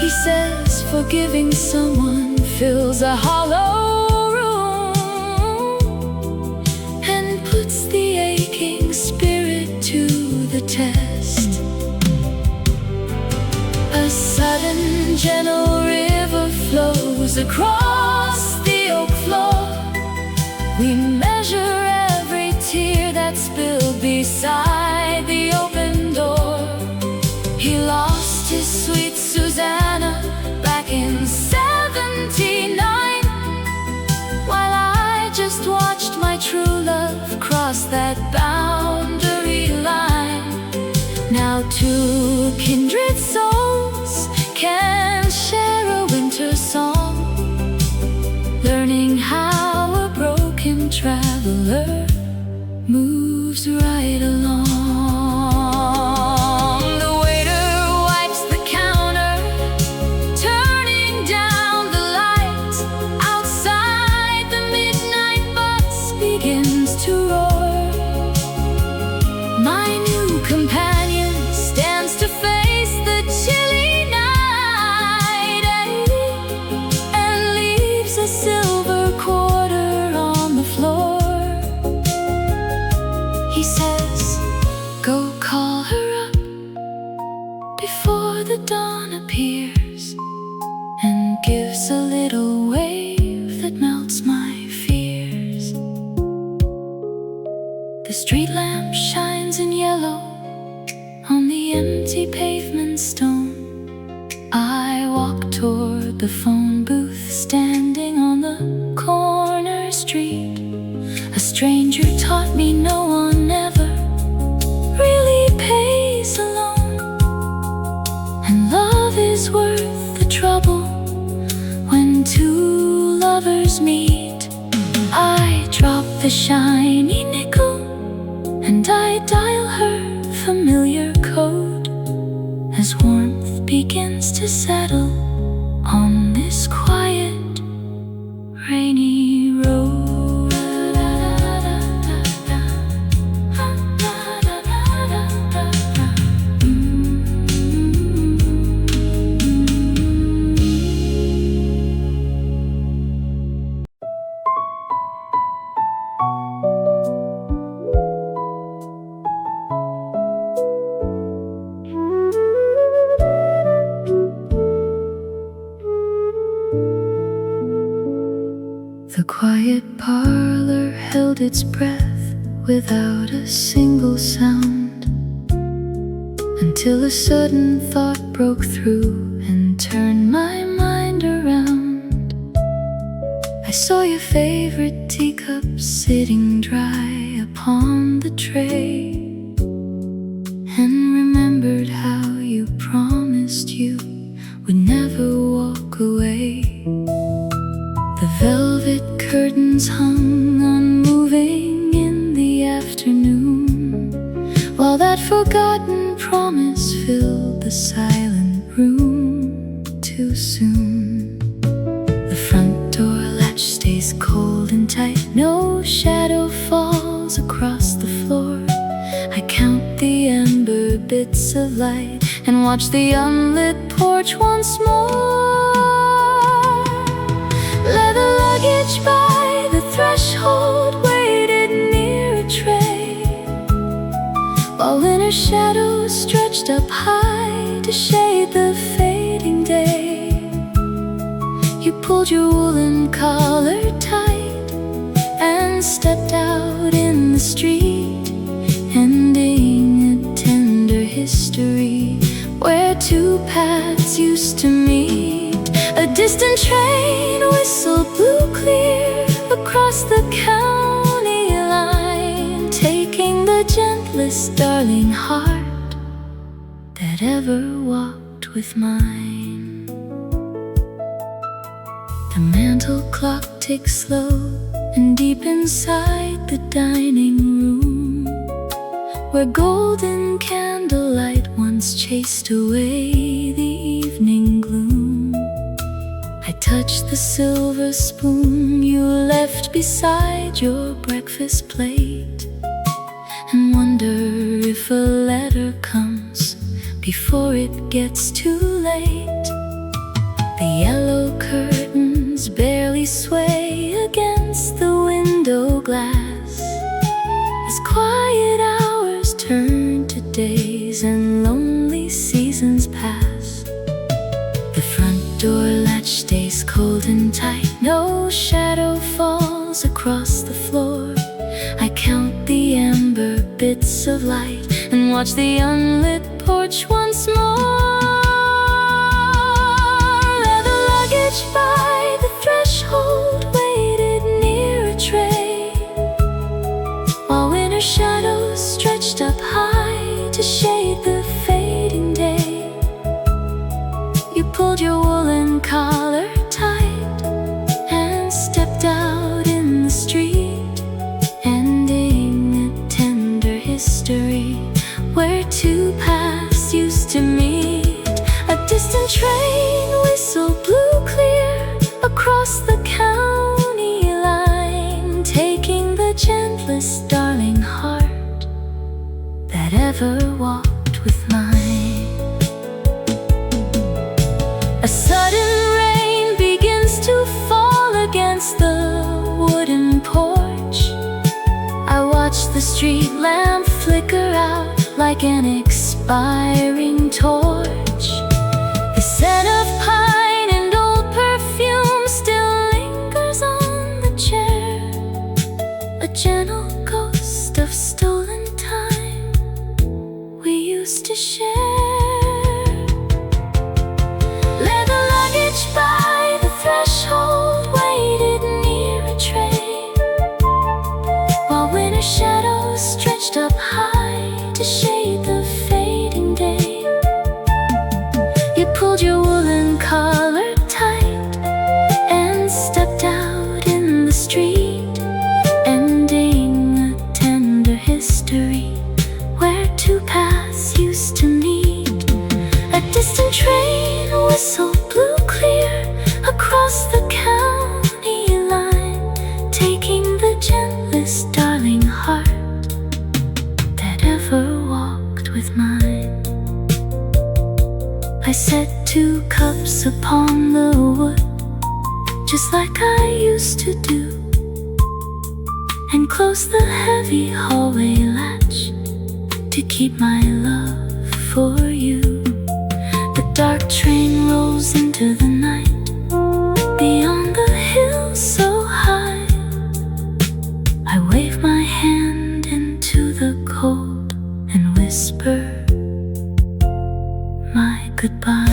He says forgiving someone fills a hollow room and puts the aching spirit to the test. A sudden gentle river flows across the oak floor. We measure every tear that's spilled beside the open door. He lost his sweet Susanna back in '79, while I just watched my true love cross that boundary line. Now two kindred souls can share a winter song, learning how a broken traveler moves right along. The waiter wipes the counter, turning down the light. Outside the midnight bus begins to roar. My new companion stands to face the chilly night and leaves a silver quarter on the floor. He says, go call her up before the dawn appears, and gives a little wave that melts my fears. The street lamp shines in yellow on the empty pavement stone. I walk toward the phone booth, standing on the corner street. A stranger taught me no one ever really pays alone, and love is worth the trouble when two lovers meet. I drop the shiny nickel and I dial her to settle on this quiet, rainy road. The quiet parlor held its breath without a single sound, until a sudden thought broke through and turned my mind around. I saw your favorite teacup sitting dry upon the tray, and remembered how you promised you would never walk away. The velvet curtains hung unmoving in the afternoon, while that forgotten promise filled the silent room too soon. The front door latch stays cold and tight, no shadow falls across the floor. I count the ember bits of light and watch the unlit porch once more. Leather luggage by the threshold waited near a tray, while winter shadows stretched up high to shade the fading day. You pulled your woolen collar tight and stepped out in the street, ending a tender history where two paths used to meet. A distant train whistle blew clear across the county line, taking the gentlest darling heart that ever walked with mine. The mantel clock ticks slow, and deep inside the dining room, where golden candlelight once chased away the evening gloom, I touch the silver spoon you left beside your breakfast plate, and wonder if a letter comes before it gets too late. The yellow curtains barely sway against the window glass, as quiet hours turn to days and lonely seasons pass. The front door latch stays cold and tight, no shadow falls across the floor. I count the ember bits of light and watch the unlit porch once more. Leather luggage by the threshold waited near a tray, while winter shadows stretched up high to shade the fading day. You pulled your woolen collar tight and stepped out in the street, ending a tender history where two paths used to meet. A distant train whistle blew clear across the county line, taking the gentlest darling heart that ever walked with mine. A sudden rain begins to fall against the wooden porch. I watch the street lamp flicker out like an expiring torch. The scent of pine and old perfume still lingers on the chair, a gentle ghost of stolen time we used to share. By the threshold waited near a tray, while winter shadows stretched up high to shade the fading day. You pulled your woolen collar tight and stepped out in the street, ending a tender history where two paths used to meet. just like I used to do, and close the heavy hallway latch to keep my love for you. The dark train rolls into the night, beyond the hill so high. I wave my hand into the cold and whisper my goodbye.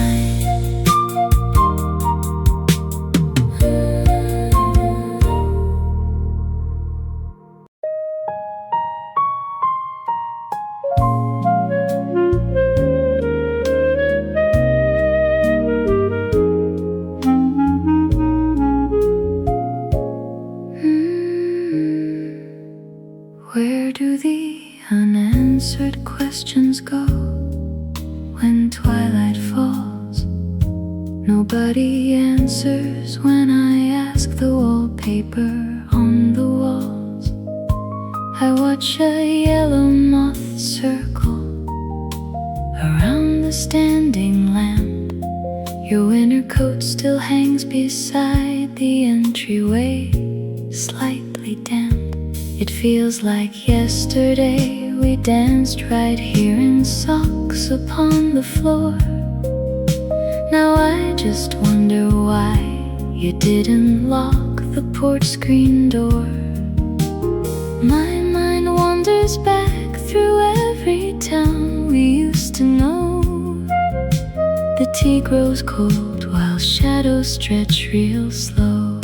Where do the unanswered questions go when twilight falls? Nobody answers when I ask the wallpaper on the walls. I watch a yellow moth circle around the standing lamp. Your winter coat still hangs beside the entryway, slightly damp. It feels like yesterday we danced right here in socks upon the floor. Now I just wonder why you didn't lock the porch screen door. My mind wanders back through every town we used to know. The tea grows cold while shadows stretch real slow.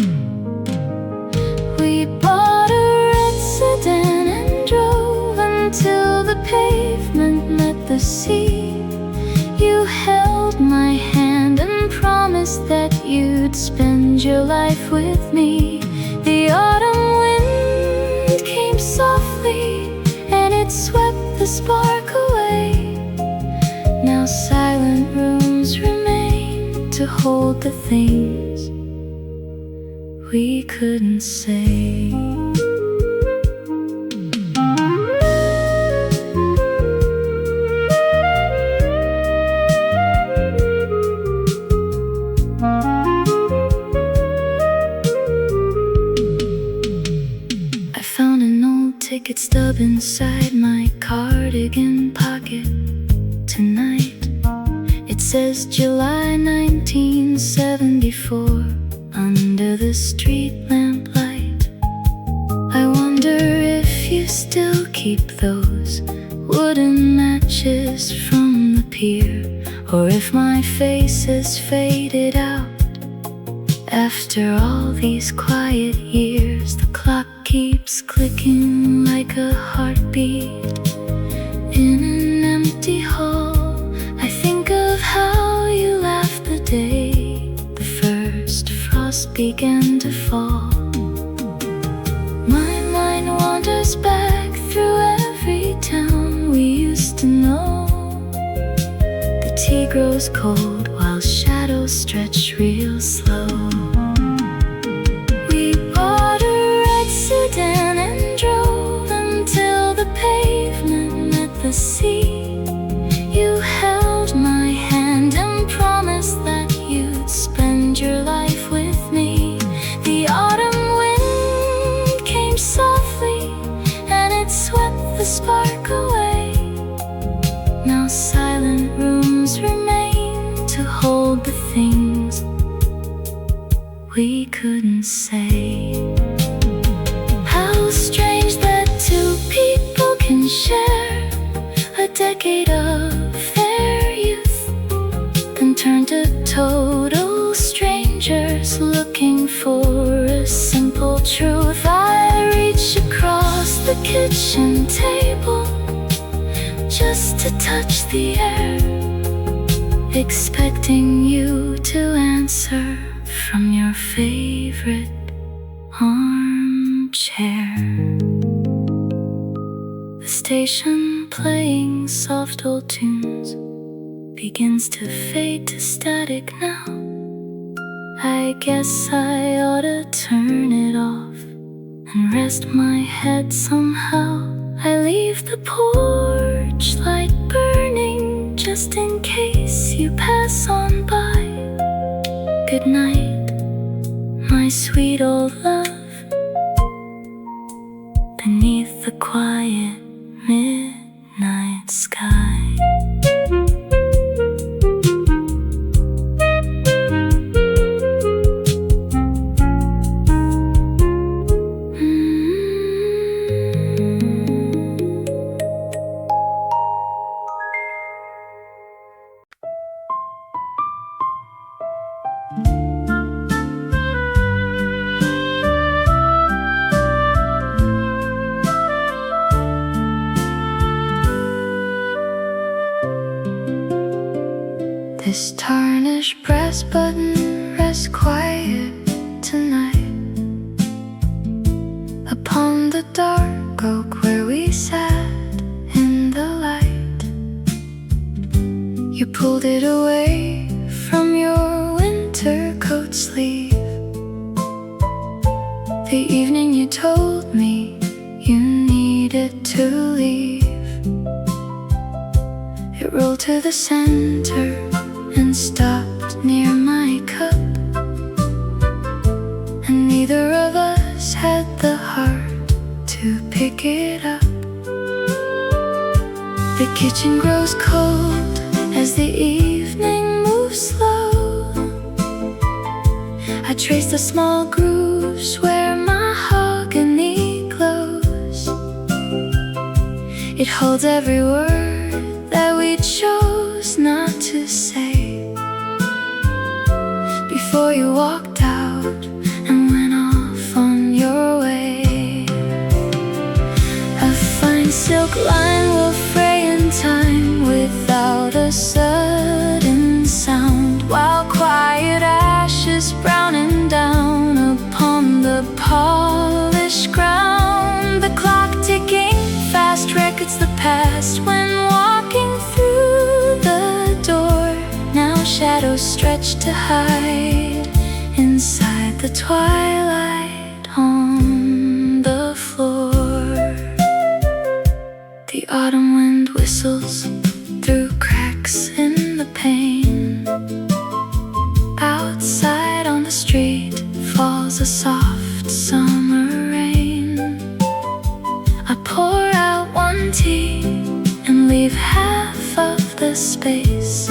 We bought a red sedan and drove until the pavement met the sea. You held my hand and promised that you'd spend your life with me. The autumn wind came softly and it swept the spark away. Now silent rooms remain to hold the things we couldn't say. I found an old ticket stub inside my cardigan pocket tonight. It says July 1974 under the street lamplight. I wonder if you still keep those wooden matches from the pier, or if my face has faded out. After all these quiet years, the clock keeps clicking like a heartbeat in an empty hall. I think of how you laughed the day the first frost began to fall. My mind wanders back through every town we used to know. The tea grows cold while shadows stretch real slow. We bought a red sedan and drove until the pavement met the sea. You held my hand and promised that you'd spend your life with me. The autumn wind came softly and it swept the spark away. Now silent rooms remain to hold the things we couldn't say. How strange that two people can share a decade of fair youth, then turn to total strangers looking for a simple truth. I reach across the kitchen table just to touch the air, expecting you to answer from your favorite armchair. The station playing soft old tunes begins to fade to static now. I guess I ought to turn it off and rest my head somehow. I leave the porch light burning just in case you pass on by. Good night, my my sweet old love, beneath the quiet midnight sky. This tarnished brass button rests quiet tonight upon the dark oak where we sat in the light. You pulled it away from your winter coat sleeve the evening you told me you needed to leave. It rolled to the center and stopped near my cup, and neither of us had the heart to pick it up. The kitchen grows cold as the evening moves slow. I trace the small grooves where mahogany glows. It holds every word that we chose not to say before you walked out and went off on your way. A fine silk line will fray in time without a sudden sound, while quiet ashes browning down upon the polished ground. The clock ticking fast records the past when walking through the door. Now shadows stretch to hide inside the twilight on the floor. The autumn wind whistles through cracks in the pane. Outside on the street falls a soft summer rain. I pour out one tea and leave half of the space,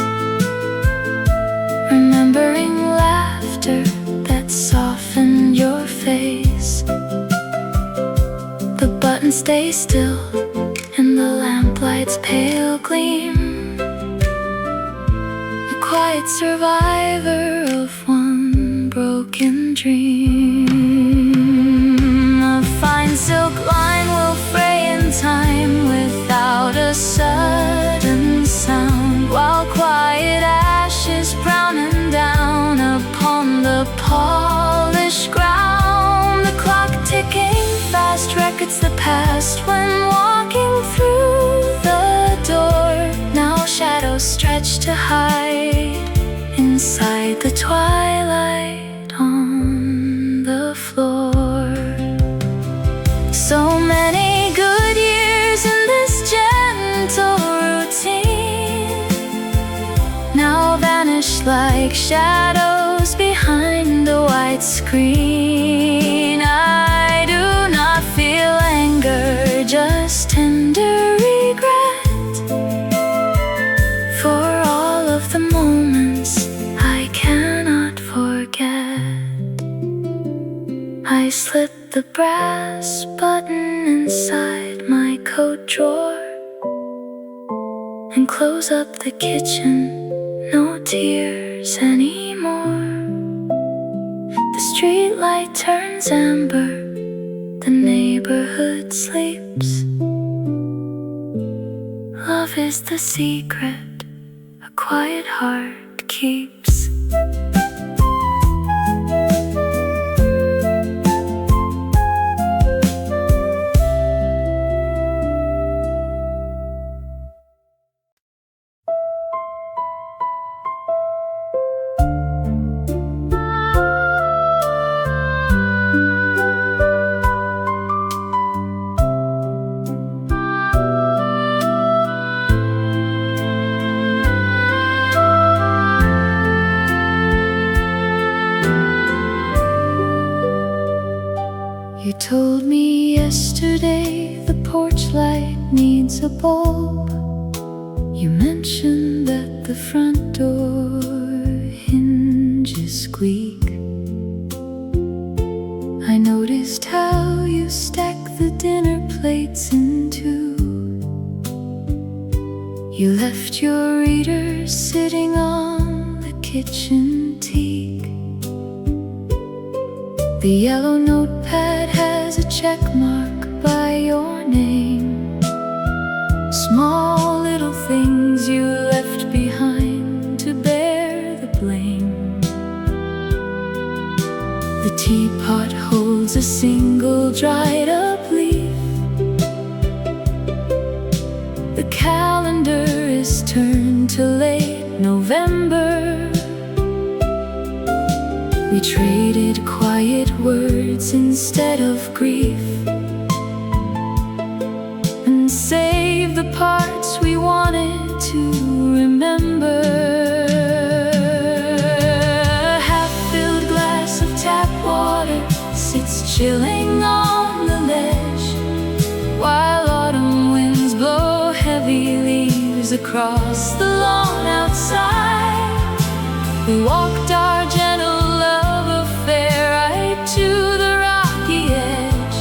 remembering laughter that softened your face. The buttons stay still in the lamplight's pale gleam, a quiet survivor of one broken dream. A fine silk line will fray in time without a sudden sound, while quiet ashes browning down upon the polished ground. The clock ticking fast records the past when walking through the door. Now shadows stretch to hide inside the twilight on the floor. So many good years in this gentle routine now vanish like shadows behind a white screen. I do not feel anger, just tender regret for all of the moments I cannot forget. I slip the brass button inside my coat drawer and close up the kitchen. No tears anymore. The street light turns amber, the neighborhood sleeps. Love is the secret a quiet heart keeps. You told me yesterday the porch light needs a bulb. You mentioned that the front door hinges squeak. I noticed how you stack the dinner plates in two. You left your reader sitting on the kitchen teak. The yellow notepad has a check mark by your name. Small little things you left behind to bear the blame. The teapot holds a single dried up leaf. The calendar is turned to late November. We traded quiet words instead of grief, and saved the parts we wanted to remember. A half-filled glass of tap water sits chilling on the ledge, while autumn winds blow heavy leaves across the lawn outside. We walked our gentle love affair right to the rocky edge,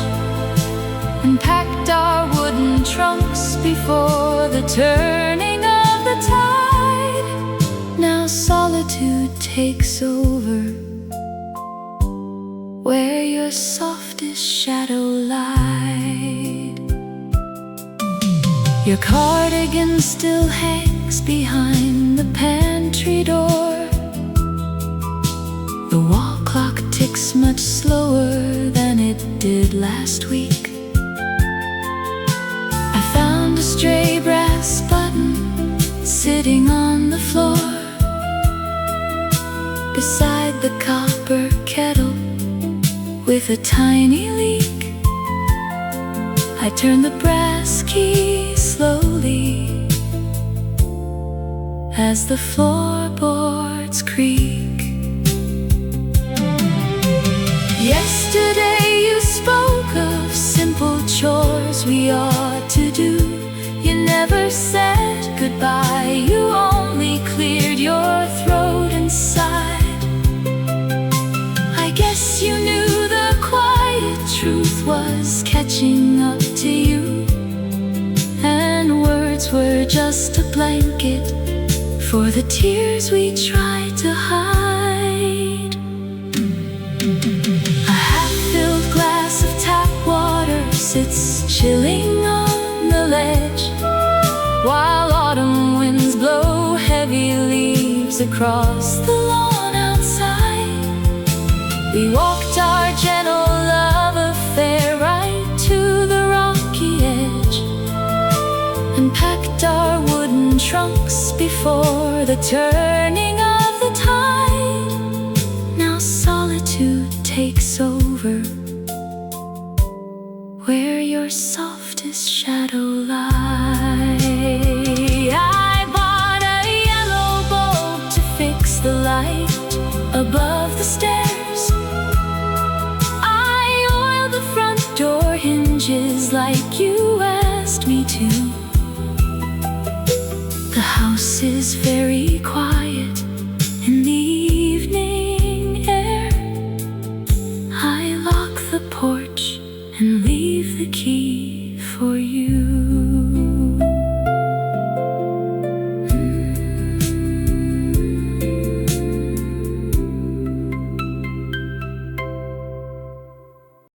and packed our wooden trunks before the turning of the tide. Now solitude takes over, where your softest shadow lied. Your cardigan still hangs behind the pantry door. The wall clock ticks much slower than it did last week. I found a stray brass button sitting on the floor beside the copper kettle with a tiny leak. I turn the brass key slowly as the floorboards creak. Yesterday you spoke of simple chores we ought to do. You never said goodbye, you only cleared your throat and sighed. I guess you knew the quiet truth was catching up to you, and words were just a blanket for the tears we tried to hide. Sits chilling on the ledge, while autumn winds blow heavy leaves across the lawn outside. We walked our gentle love affair right to the rocky edge, and packed our wooden trunks before the turning of the tide. Now solitude takes over, where your softest shadow lies. I bought a yellow bulb to fix the light above the stairs. I oiled the front door hinges like you asked me to. The house is very quiet in the evening air. I lock the porch and leave the key